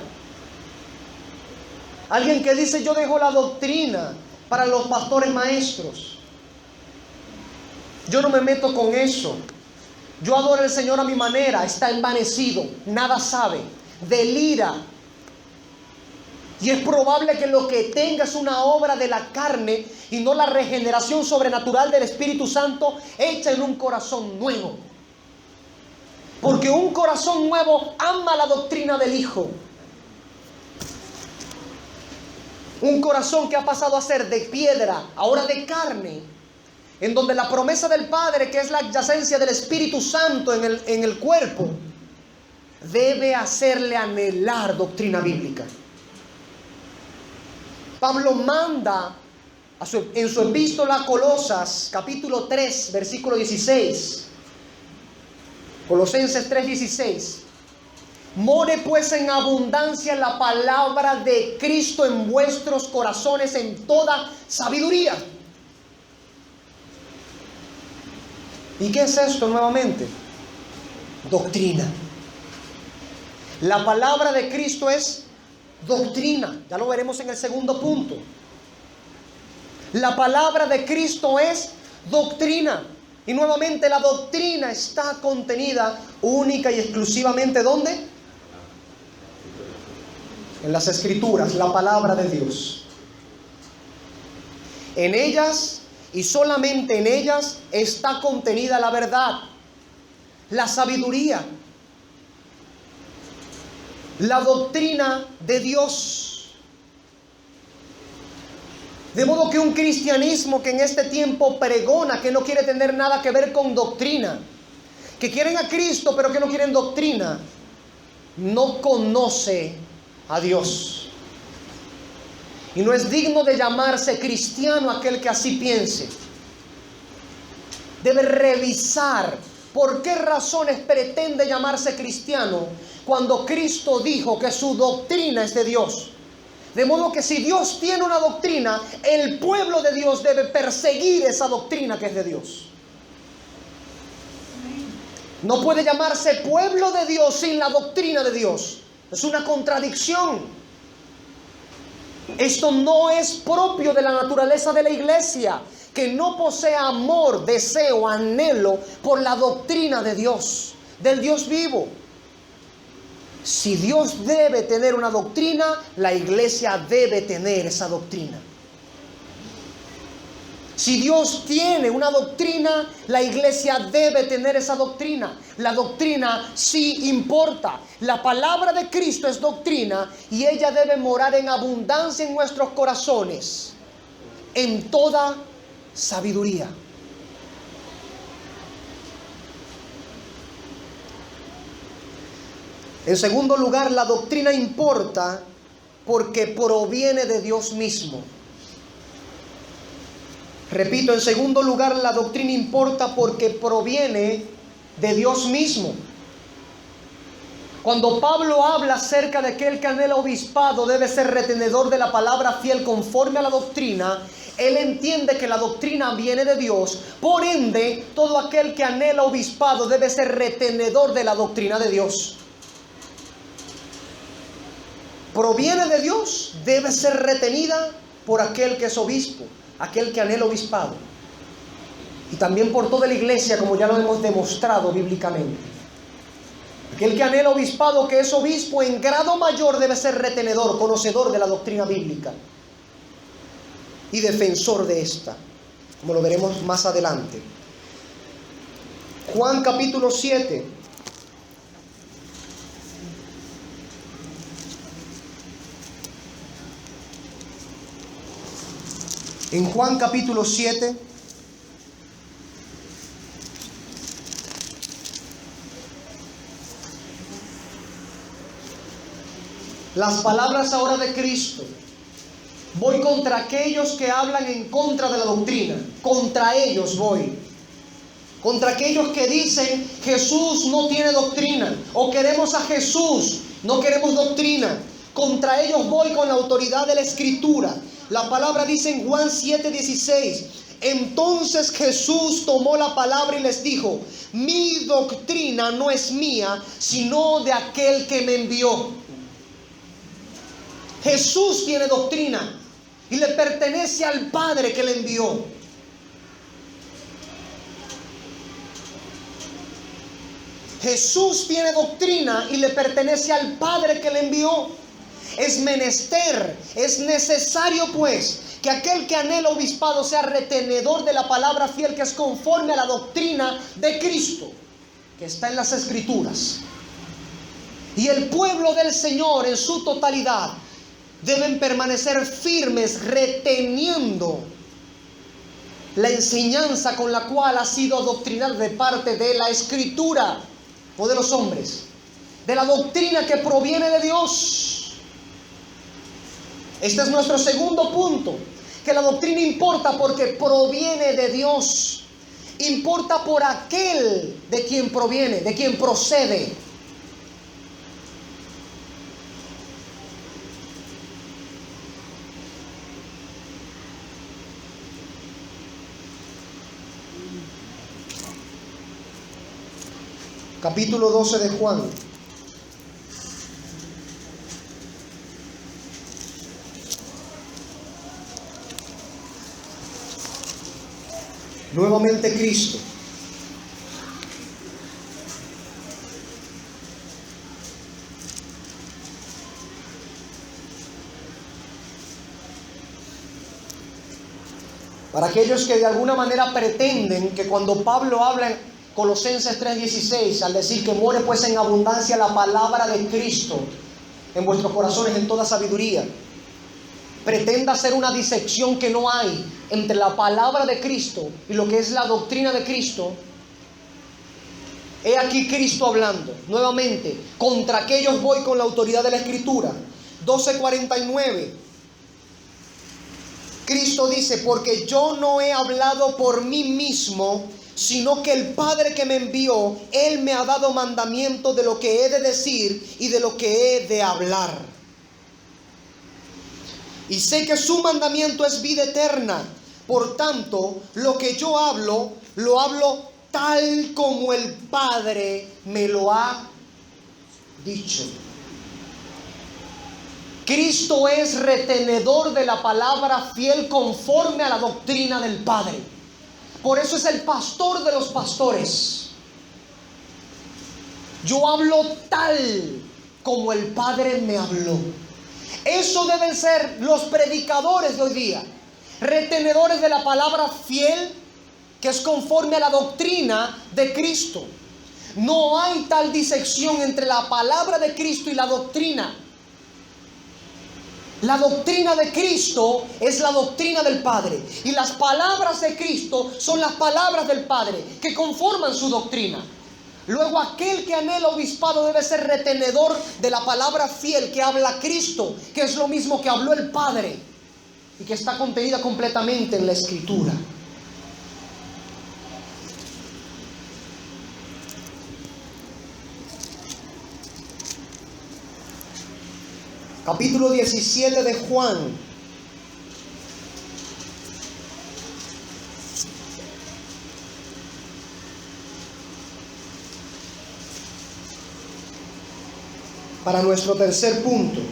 Alguien que dice: yo dejo la doctrina para los pastores maestros. Yo no me meto con eso. Yo adoro al Señor a mi manera. Está envanecido, nada sabe, delira. Y es probable que lo que tenga es una obra de la carne y no la regeneración sobrenatural del Espíritu Santo hecha en un corazón nuevo. Porque un corazón nuevo ama la doctrina del Hijo. Un corazón que ha pasado a ser de piedra, ahora de carne, en donde la promesa del Padre, que es la adyacencia del Espíritu Santo en el cuerpo, debe hacerle anhelar doctrina bíblica. Pablo manda en su epístola a Colosas, capítulo 3, versículo 16. Colosenses 3:16. More pues en abundancia la palabra de Cristo en vuestros corazones en toda sabiduría. ¿Y qué es esto nuevamente? Doctrina. La palabra de Cristo es doctrina. Ya lo veremos en el segundo punto. La palabra de Cristo es doctrina. Y nuevamente la doctrina está contenida única y exclusivamente ¿dónde? En las Escrituras, la palabra de Dios. En ellas y solamente en ellas está contenida la verdad, la sabiduría, la doctrina de Dios. De modo que un cristianismo que en este tiempo pregona que no quiere tener nada que ver con doctrina, que quieren a Cristo pero que no quieren doctrina, no conoce a Dios. Y no es digno de llamarse cristiano aquel que así piense. Debe revisar por qué razones pretende llamarse cristiano cuando Cristo dijo que su doctrina es de Dios. De modo que si Dios tiene una doctrina, el pueblo de Dios debe perseguir esa doctrina que es de Dios. No puede llamarse pueblo de Dios sin la doctrina de Dios. Es una contradicción. Esto no es propio de la naturaleza de la iglesia, que no posea amor, deseo, anhelo por la doctrina de Dios, del Dios vivo. Si Dios debe tener una doctrina, la iglesia debe tener esa doctrina. Si Dios tiene una doctrina, la iglesia debe tener esa doctrina. La doctrina sí importa. La palabra de Cristo es doctrina y ella debe morar en abundancia en nuestros corazones, en toda sabiduría. En segundo lugar, la doctrina importa porque proviene de Dios mismo. Repito, en segundo lugar, la doctrina importa porque proviene de Dios mismo. Cuando Pablo habla acerca de que el que anhela obispado debe ser retenedor de la palabra fiel conforme a la doctrina, él entiende que la doctrina viene de Dios. Por ende, todo aquel que anhela obispado debe ser retenedor de la doctrina de Dios. Proviene de Dios, debe ser retenida por aquel que es obispo, aquel que anhela obispado. Y también por toda la iglesia, como ya lo hemos demostrado bíblicamente. Aquel que anhela obispado, que es obispo, en grado mayor debe ser retenedor, conocedor de la doctrina bíblica y defensor de esta, como lo veremos más adelante. Juan capítulo 7. En Juan capítulo 7, las palabras ahora de Cristo: voy contra aquellos que hablan en contra de la doctrina. Contra ellos voy. Contra aquellos que dicen Jesús no tiene doctrina, o queremos a Jesús, no queremos doctrina. Contra ellos voy con la autoridad de la Escritura. La palabra dice en Juan 7:16: entonces Jesús tomó la palabra y les dijo: mi doctrina no es mía, sino de aquel que me envió. Jesús tiene doctrina y le pertenece al Padre que le envió. Jesús tiene doctrina y le pertenece al Padre que le envió. Es menester, es necesario pues que aquel que anhela obispado sea retenedor de la palabra fiel, que es conforme a la doctrina de Cristo, que está en las Escrituras. Y el pueblo del Señor en su totalidad deben permanecer firmes, reteniendo la enseñanza con la cual ha sido adoctrinada de parte de la Escritura o de los hombres, de la doctrina que proviene de Dios. Este es nuestro segundo punto, que la doctrina importa porque proviene de Dios. Importa por aquel de quien proviene, de quien procede. Capítulo 12 de Juan. Nuevamente Cristo. Para aquellos que de alguna manera pretenden que cuando Pablo habla en Colosenses 3:16, al decir que muere pues en abundancia la palabra de Cristo en vuestros corazones en toda sabiduría, pretenda hacer una disección que no hay entre la palabra de Cristo y lo que es la doctrina de Cristo. He aquí Cristo hablando nuevamente: contra aquellos voy con la autoridad de la Escritura. 12:49. Cristo dice: porque yo no he hablado por mí mismo, sino que el Padre que me envió, Él me ha dado mandamiento de lo que he de decir y de lo que he de hablar. Y sé que su mandamiento es vida eterna. Por tanto, lo que yo hablo, lo hablo tal como el Padre me lo ha dicho. Cristo es retenedor de la palabra fiel conforme a la doctrina del Padre. Por eso es el pastor de los pastores. Yo hablo tal como el Padre me habló. Eso deben ser los predicadores de hoy día. Retenedores de la palabra fiel que es conforme a la doctrina de Cristo. No hay tal disección entre la palabra de Cristo y la doctrina. La doctrina de Cristo es la doctrina del Padre. Y las palabras de Cristo son las palabras del Padre que conforman su doctrina. Luego aquel que anhela obispado debe ser retenedor de la palabra fiel que habla Cristo, que es lo mismo que habló el Padre y que está contenida completamente en la Escritura. Capítulo 17 de Juan. Para nuestro tercer punto.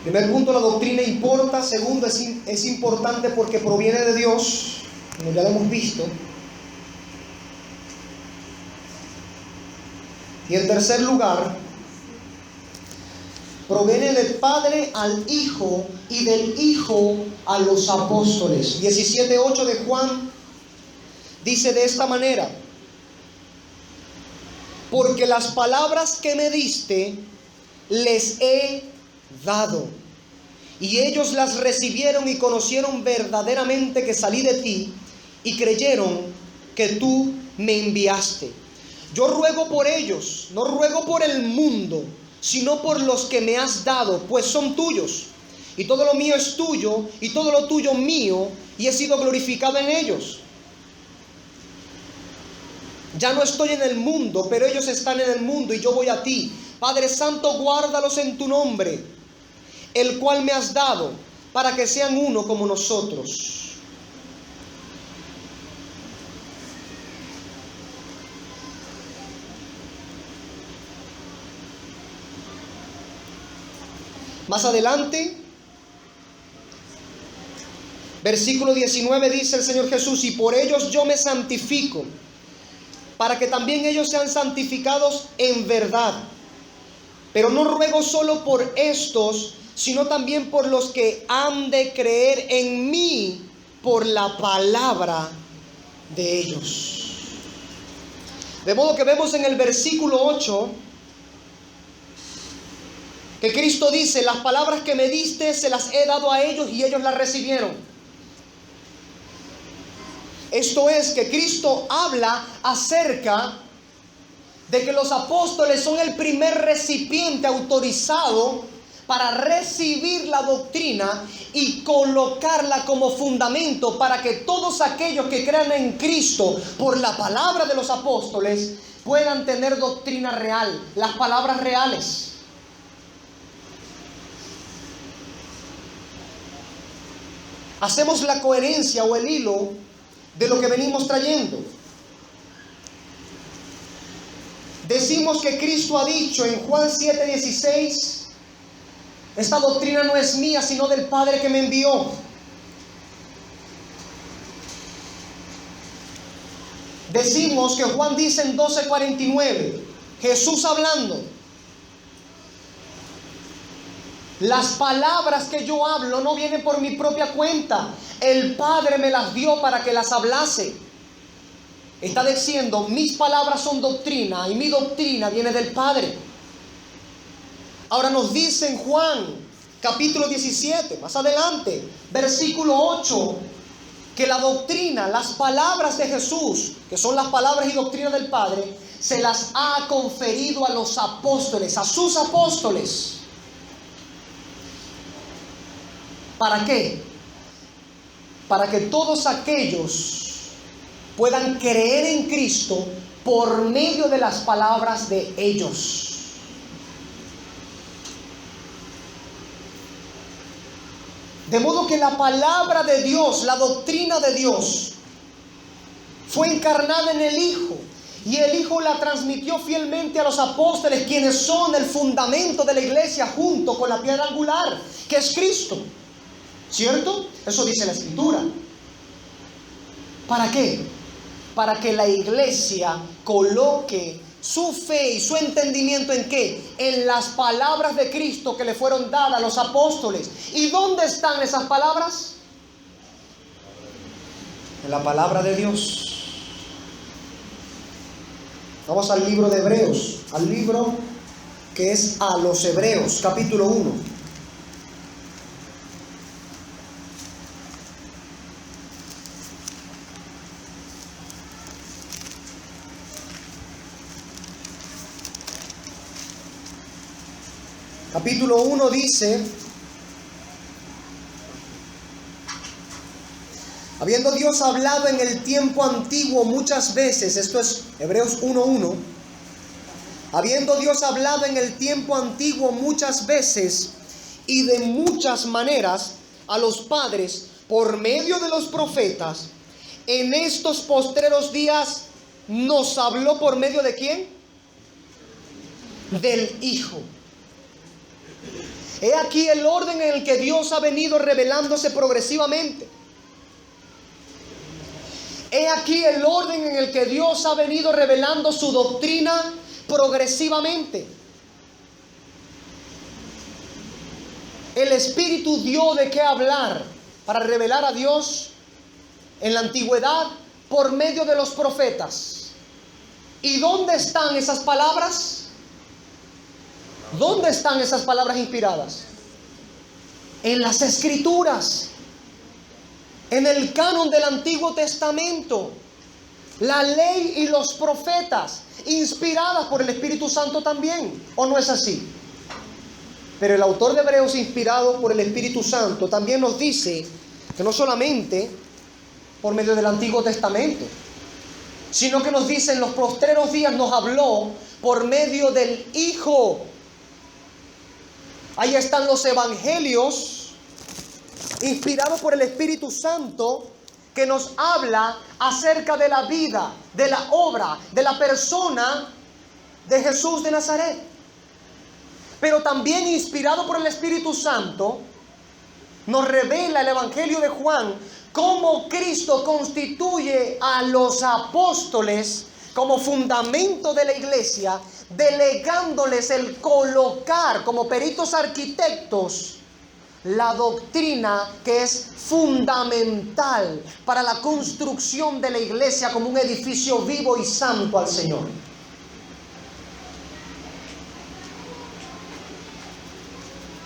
Primer punto, la doctrina importa. Segundo, es importante porque proviene de Dios, como ya lo hemos visto. Y en tercer lugar, proviene del Padre al Hijo y del Hijo a los apóstoles. 17:8 de Juan dice de esta manera: porque las palabras que me diste les he dado, y ellos las recibieron y conocieron verdaderamente que salí de ti, y creyeron que tú me enviaste. Yo ruego por ellos, no ruego por el mundo, sino por los que me has dado, pues son tuyos, y todo lo mío es tuyo, y todo lo tuyo mío, y he sido glorificado en ellos. Ya no estoy en el mundo, pero ellos están en el mundo y yo voy a ti. Padre Santo, guárdalos en tu nombre, el cual me has dado, para que sean uno como nosotros. Más adelante, versículo 19, dice el Señor Jesús: y por ellos yo me santifico, para que también ellos sean santificados en verdad. Pero no ruego solo por estos, sino también por los que han de creer en mí por la palabra de ellos. De modo que vemos en el versículo 8 que Cristo dice: las palabras que me diste se las he dado a ellos y ellos las recibieron. Esto es, que Cristo habla acerca de que los apóstoles son el primer recipiente autorizado para recibir la doctrina y colocarla como fundamento para que todos aquellos que crean en Cristo por la palabra de los apóstoles puedan tener doctrina real, las palabras reales. Hacemos la coherencia o el hilo de lo que venimos trayendo. Decimos que Cristo ha dicho en Juan 7:16: esta doctrina no es mía, sino del Padre que me envió. Decimos que Juan dice en 12:49, Jesús hablando: las palabras que yo hablo no vienen por mi propia cuenta, el Padre me las dio para que las hablase. Está diciendo: mis palabras son doctrina y mi doctrina viene del Padre. Ahora nos dice en Juan capítulo 17, más adelante, versículo 8, que la doctrina, las palabras de Jesús, que son las palabras y doctrina del Padre, se las ha conferido a los apóstoles, a sus apóstoles. ¿Para qué? Para que todos aquellos puedan creer en Cristo por medio de las palabras de ellos. De modo que la palabra de Dios, la doctrina de Dios, fue encarnada en el Hijo. Y el Hijo la transmitió fielmente a los apóstoles, quienes son el fundamento de la iglesia junto con la piedra angular, que es Cristo. ¿Cierto? Eso dice la Escritura. ¿Para qué? Para que la iglesia coloque su fe y su entendimiento ¿en qué? En las palabras de Cristo que le fueron dadas a los apóstoles. ¿Y dónde están esas palabras? En la palabra de Dios. Vamos al libro de Hebreos, al libro que es a los Hebreos, capítulo 1. Capítulo 1 dice: habiendo Dios hablado en el tiempo antiguo muchas veces, esto es Hebreos 1:1, habiendo Dios hablado en el tiempo antiguo muchas veces y de muchas maneras a los padres por medio de los profetas, en estos postreros días nos habló por medio de ¿quién? Del Hijo. He aquí el orden en el que Dios ha venido revelándose progresivamente. He aquí el orden en el que Dios ha venido revelando su doctrina progresivamente. El Espíritu dio de qué hablar para revelar a Dios en la antigüedad por medio de los profetas. ¿Y dónde están esas palabras? ¿Dónde están esas palabras inspiradas? En las Escrituras. En el canon del Antiguo Testamento, la ley y los profetas, inspiradas por el Espíritu Santo también, ¿o no es así? Pero el autor de Hebreos, inspirado por el Espíritu Santo, también nos dice que no solamente por medio del Antiguo Testamento, sino que nos dice en los postreros días nos habló por medio del Hijo. Ahí están los evangelios, inspirado por el Espíritu Santo, que nos habla acerca de la vida, de la obra, de la persona de Jesús de Nazaret. Pero también inspirado por el Espíritu Santo, nos revela el Evangelio de Juan cómo Cristo constituye a los apóstoles como fundamento de la iglesia, delegándoles el colocar como peritos arquitectos la doctrina que es fundamental para la construcción de la iglesia como un edificio vivo y santo al Señor.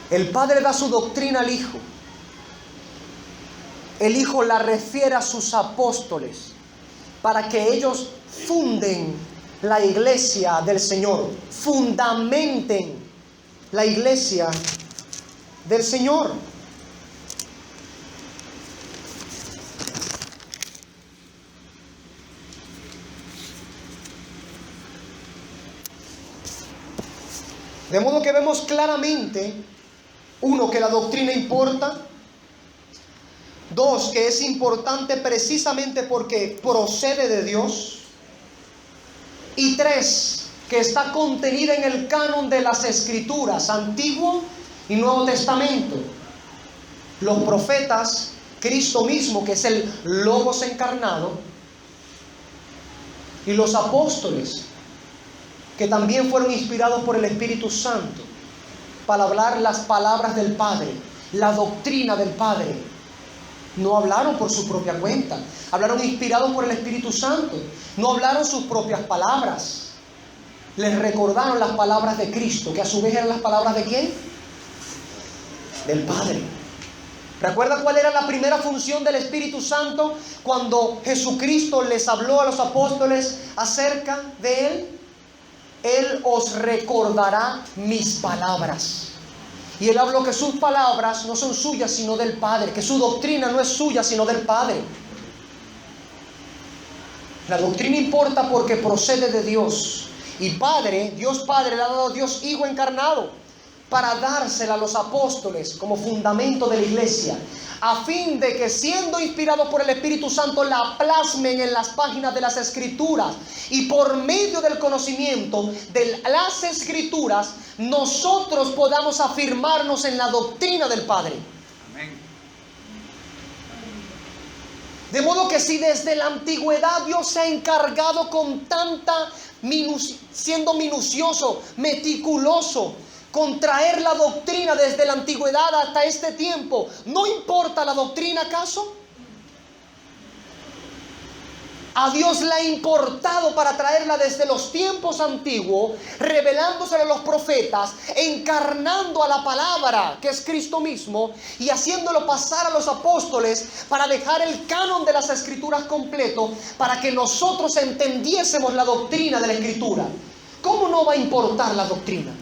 El Padre da su doctrina al Hijo. El Hijo la refiere a sus apóstoles para que ellos funden la iglesia del Señor, fundamenten la iglesia del Señor. De modo que vemos claramente, uno, que la doctrina importa; dos, que es importante precisamente porque procede de Dios; y tres, que está contenida en el canon de las Escrituras, Antiguo y Nuevo Testamento. Los profetas, Cristo mismo, que es el Logos encarnado, y los apóstoles, que también fueron inspirados por el Espíritu Santo para hablar las palabras del Padre, la doctrina del Padre. No hablaron por su propia cuenta, hablaron inspirados por el Espíritu Santo. No hablaron sus propias palabras, les recordaron las palabras de Cristo, que a su vez eran las palabras ¿de quién? Del Padre. ¿Recuerda cuál era la primera función del Espíritu Santo cuando Jesucristo les habló a los apóstoles acerca de Él? Él os recordará mis palabras. Y Él habló que sus palabras no son suyas sino del Padre, que su doctrina no es suya sino del Padre. La doctrina importa porque procede de Dios. Y Padre, Dios Padre le ha dado a Dios Hijo encarnado para dársela a los apóstoles como fundamento de la iglesia. a fin de que, siendo inspirados por el Espíritu Santo, la plasmen en las páginas de las Escrituras, y por medio del conocimiento de las Escrituras nosotros podamos afirmarnos en la doctrina del Padre. Amén. De modo que si desde la antigüedad Dios se ha encargado con siendo minucioso, meticuloso, con traer la doctrina desde la antigüedad hasta este tiempo, ¿no importa la doctrina acaso? A Dios le ha importado para traerla desde los tiempos antiguos, revelándosela a los profetas, encarnando a la palabra, que es Cristo mismo, y haciéndolo pasar a los apóstoles para dejar el canon de las Escrituras completo, para que nosotros entendiésemos la doctrina de la Escritura. ¿Cómo no va a importar la doctrina?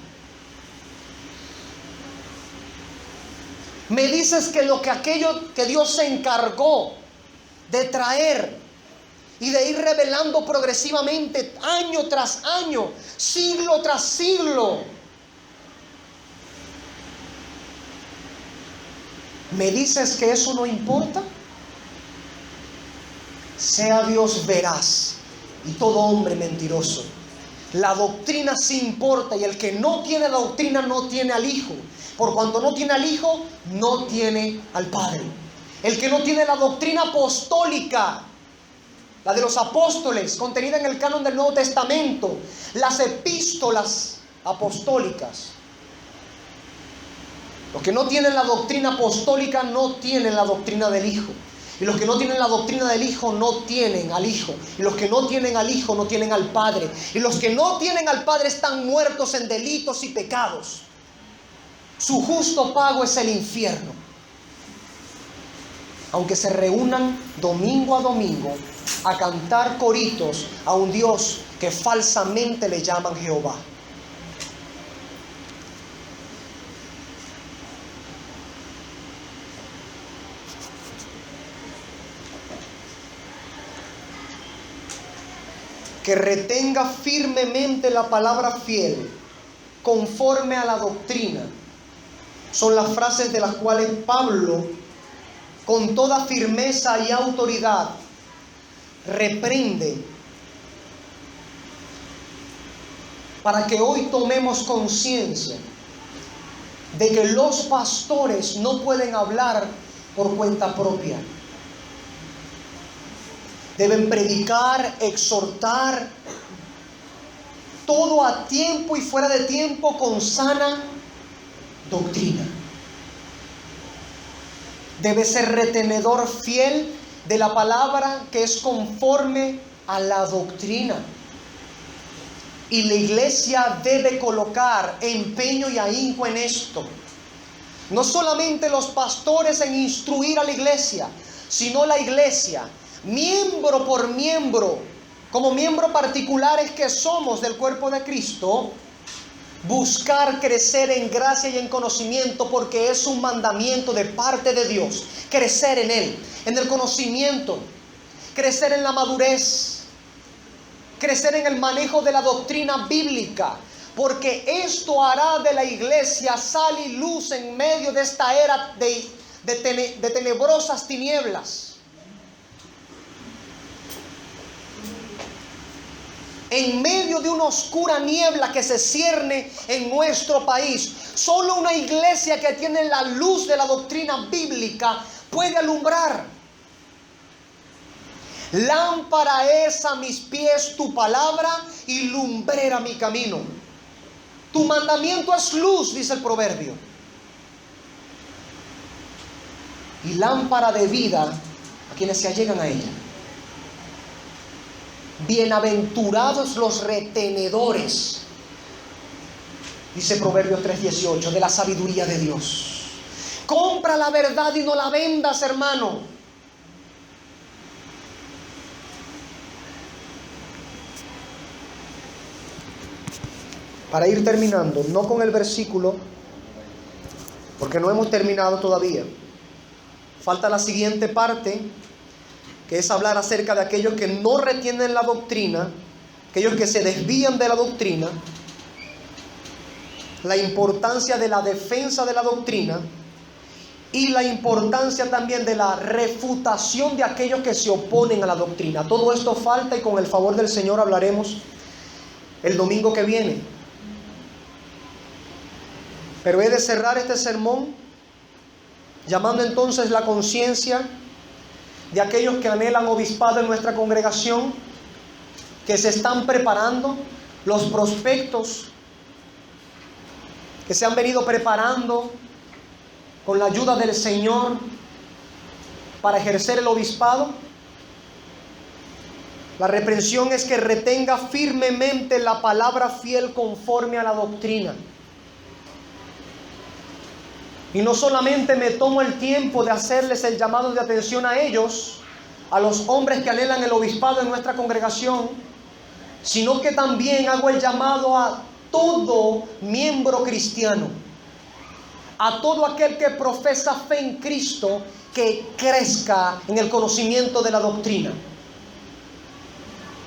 Me dices que aquello que Dios se encargó de traer y de ir revelando progresivamente, año tras año, siglo tras siglo, ¿me dices que eso no importa? Sea Dios veraz y todo hombre mentiroso. La doctrina sí importa, y el que no tiene la doctrina no tiene al Hijo. Por cuanto no tiene al Hijo, no tiene al Padre. El que no tiene la doctrina apostólica, la de los apóstoles, contenida en el canon del Nuevo Testamento, las epístolas apostólicas. Los que no tienen la doctrina apostólica no tienen la doctrina del Hijo. Y los que no tienen la doctrina del Hijo no tienen al Hijo. Y los que no tienen al Hijo no tienen al Padre. Y los que no tienen al Padre están muertos en delitos y pecados. Su justo pago es el infierno. Aunque se reúnan domingo a domingo a cantar coritos a un Dios que falsamente le llaman Jehová. Que retenga firmemente la palabra fiel conforme a la doctrina. Son las frases de las cuales Pablo, con toda firmeza y autoridad, reprende, para que hoy tomemos conciencia de que los pastores no pueden hablar por cuenta propia. Deben predicar, exhortar, todo a tiempo y fuera de tiempo, con sana doctrina. Debe ser retenedor fiel de la palabra, que es conforme a la doctrina. Y la iglesia debe colocar empeño y ahínco en esto. No solamente los pastores en instruir a la iglesia, sino la iglesia, miembro por miembro, como miembros particulares que somos del cuerpo de Cristo, buscar crecer en gracia y en conocimiento, porque es un mandamiento de parte de Dios. Crecer en Él, en el conocimiento, crecer en la madurez, crecer en el manejo de la doctrina bíblica, porque esto hará de la iglesia sal y luz en medio de esta era de tenebrosas tinieblas. En medio de una oscura niebla que se cierne en nuestro país, solo una iglesia que tiene la luz de la doctrina bíblica puede alumbrar. Lámpara es a mis pies tu palabra y lumbrera mi camino. Tu mandamiento es luz, dice el proverbio, y lámpara de vida a quienes se allegan a ella. Bienaventurados los retenedores, dice Proverbios 3:18, de la sabiduría de Dios. Compra la verdad y no la vendas, hermano. Para ir terminando, no con el versículo, porque no hemos terminado todavía. Falta la siguiente parte, que es hablar acerca de aquellos que no retienen la doctrina, aquellos que se desvían de la doctrina, la importancia de la defensa de la doctrina y la importancia también de la refutación de aquellos que se oponen a la doctrina. Todo esto falta y con el favor del Señor hablaremos el domingo que viene. Pero he de cerrar este sermón llamando entonces la conciencia de aquellos que anhelan obispado en nuestra congregación, que se están preparando, los prospectos que se han venido preparando con la ayuda del Señor para ejercer el obispado. La reprensión es que retenga firmemente la palabra fiel conforme a la doctrina. Y no solamente me tomo el tiempo de hacerles el llamado de atención a ellos, a los hombres que anhelan el obispado en nuestra congregación, sino que también hago el llamado a todo miembro cristiano, a todo aquel que profesa fe en Cristo, que crezca en el conocimiento de la doctrina.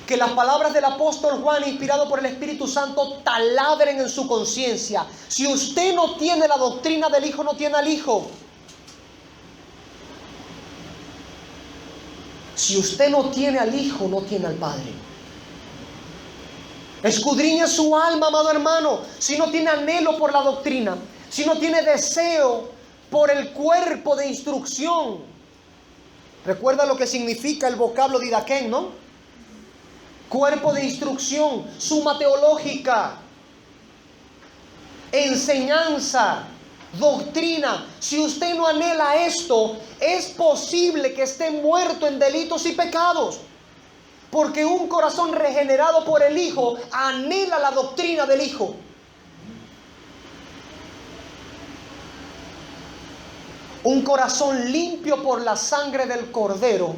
Que las palabras del apóstol Juan, inspirado por el Espíritu Santo, taladren en su conciencia. Si usted no tiene la doctrina del Hijo, no tiene al Hijo. Si usted no tiene al Hijo, no tiene al Padre. Escudriñe su alma, amado hermano. Si no tiene anhelo por la doctrina, si no tiene deseo por el cuerpo de instrucción. Recuerda lo que significa el vocablo didaquén, ¿no? Cuerpo de instrucción, suma teológica, enseñanza, doctrina. Si usted no anhela esto, es posible que esté muerto en delitos y pecados. Porque un corazón regenerado por el Hijo anhela la doctrina del Hijo. Un corazón limpio por la sangre del Cordero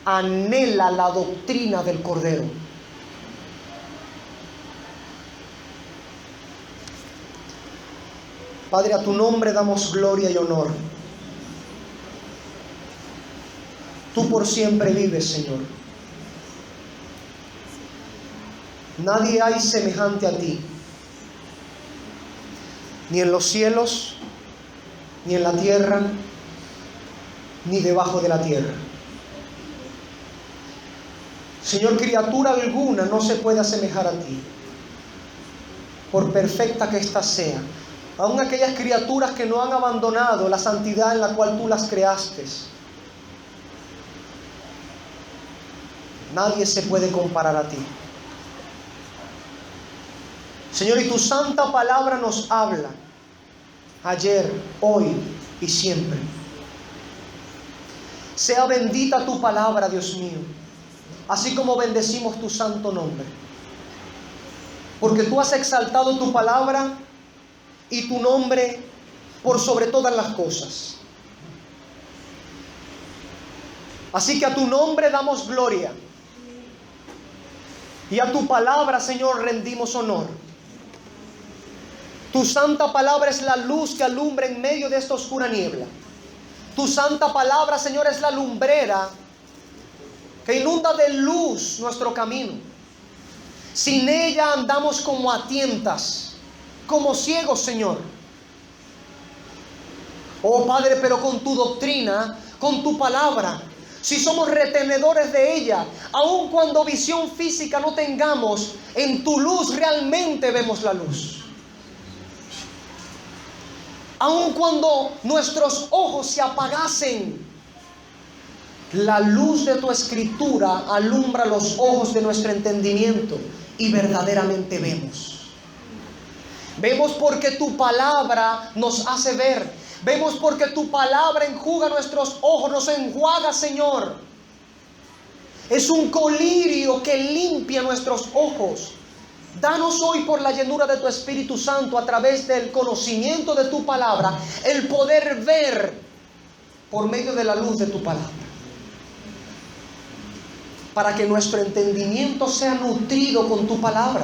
anhela la doctrina del Cordero. Padre, a tu nombre damos gloria y honor. Tú por siempre vives, Señor. Nadie hay semejante a ti, ni en los cielos, ni en la tierra, ni debajo de la tierra. Señor, criatura alguna no se puede asemejar a ti, por perfecta que ésta sea. Aun aquellas criaturas que no han abandonado la santidad en la cual tú las creaste, nadie se puede comparar a ti. Señor, y tu santa palabra nos habla ayer, hoy y siempre. Sea bendita tu palabra, Dios mío, así como bendecimos tu santo nombre. Porque tú has exaltado tu palabra y tu nombre por sobre todas las cosas. Así que a tu nombre damos gloria. Y a tu palabra, Señor, rendimos honor. Tu santa palabra es la luz que alumbra en medio de esta oscura niebla. Tu santa palabra, Señor, es la lumbrera que inunda de luz nuestro camino. Sin ella andamos como a tientas, como ciegos, Señor. Oh Padre, pero con tu doctrina, con tu palabra, si somos retenedores de ella, aun cuando visión física no tengamos, en tu luz realmente vemos la luz. Aun cuando nuestros ojos se apagasen, la luz de tu escritura alumbra los ojos de nuestro entendimiento y verdaderamente vemos. Vemos porque tu palabra nos hace ver. Vemos porque tu palabra enjuga nuestros ojos, nos enjuaga, Señor. Es un colirio que limpia nuestros ojos. Danos hoy, por la llenura de tu Espíritu Santo, a través del conocimiento de tu palabra, el poder ver por medio de la luz de tu palabra. Para que nuestro entendimiento sea nutrido con tu palabra.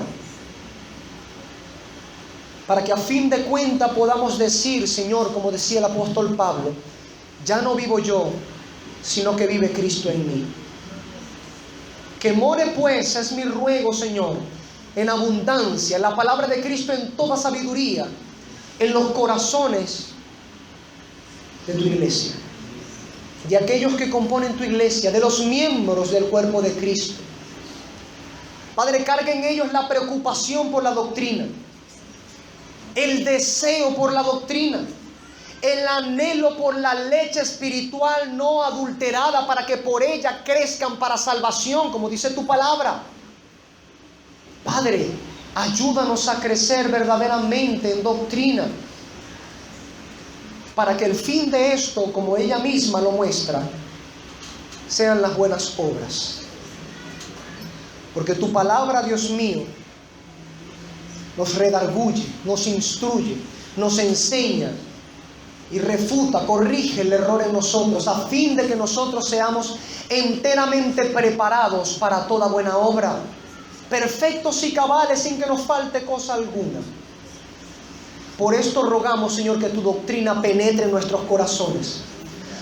Para que a fin de cuentas podamos decir, Señor, como decía el apóstol Pablo, ya no vivo yo, sino que vive Cristo en mí. Que more pues, es mi ruego, Señor, en abundancia, la palabra de Cristo en toda sabiduría, en los corazones de tu iglesia, de aquellos que componen tu iglesia, de los miembros del cuerpo de Cristo. Padre, carga en ellos la preocupación por la doctrina, el deseo por la doctrina, el anhelo por la leche espiritual no adulterada, para que por ella crezcan para salvación, como dice tu palabra. Padre, ayúdanos a crecer verdaderamente en doctrina, para que el fin de esto, como ella misma lo muestra, sean las buenas obras. Porque tu palabra, Dios mío, nos redarguye, nos instruye, nos enseña y refuta, corrige el error en nosotros, a fin de que nosotros seamos enteramente preparados para toda buena obra, perfectos y cabales, sin que nos falte cosa alguna. Por esto rogamos, Señor, que tu doctrina penetre en nuestros corazones,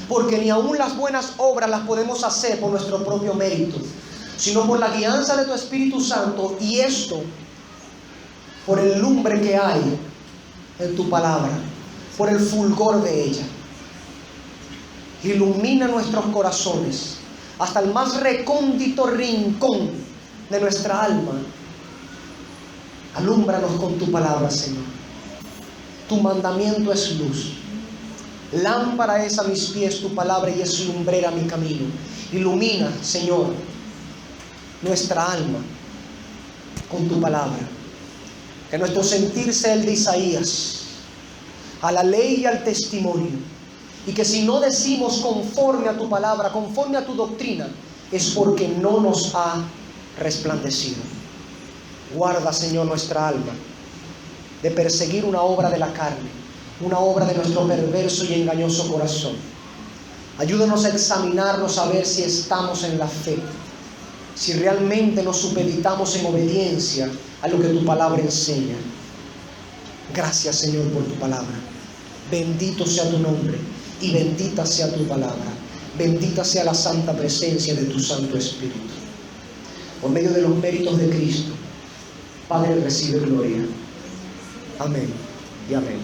porque ni aun las buenas obras las podemos hacer por nuestro propio mérito, sino por la guianza de tu Espíritu Santo, y esto por el lumbre que hay en tu palabra, por el fulgor de ella. Ilumina nuestros corazones hasta el más recóndito rincón de nuestra alma. Alúmbranos con tu palabra, Señor. Tu mandamiento es luz. Lámpara es a mis pies tu palabra y es lumbrera mi camino. Ilumina, Señor, nuestra alma con tu palabra. Que nuestro sentir sea el de Isaías, a la ley y al testimonio. Y que si no decimos conforme a tu palabra, conforme a tu doctrina, es porque no nos ha resplandecido. Guarda, Señor, nuestra alma de perseguir una obra de la carne, una obra de nuestro perverso y engañoso corazón. Ayúdanos a examinarnos, a ver si estamos en la fe, si realmente nos supeditamos en obediencia a lo que tu palabra enseña. Gracias, Señor, por tu palabra. Bendito sea tu nombre y bendita sea tu palabra. Bendita sea la santa presencia de tu Santo Espíritu. Por medio de los méritos de Cristo, Padre, recibe gloria. Amén y amén.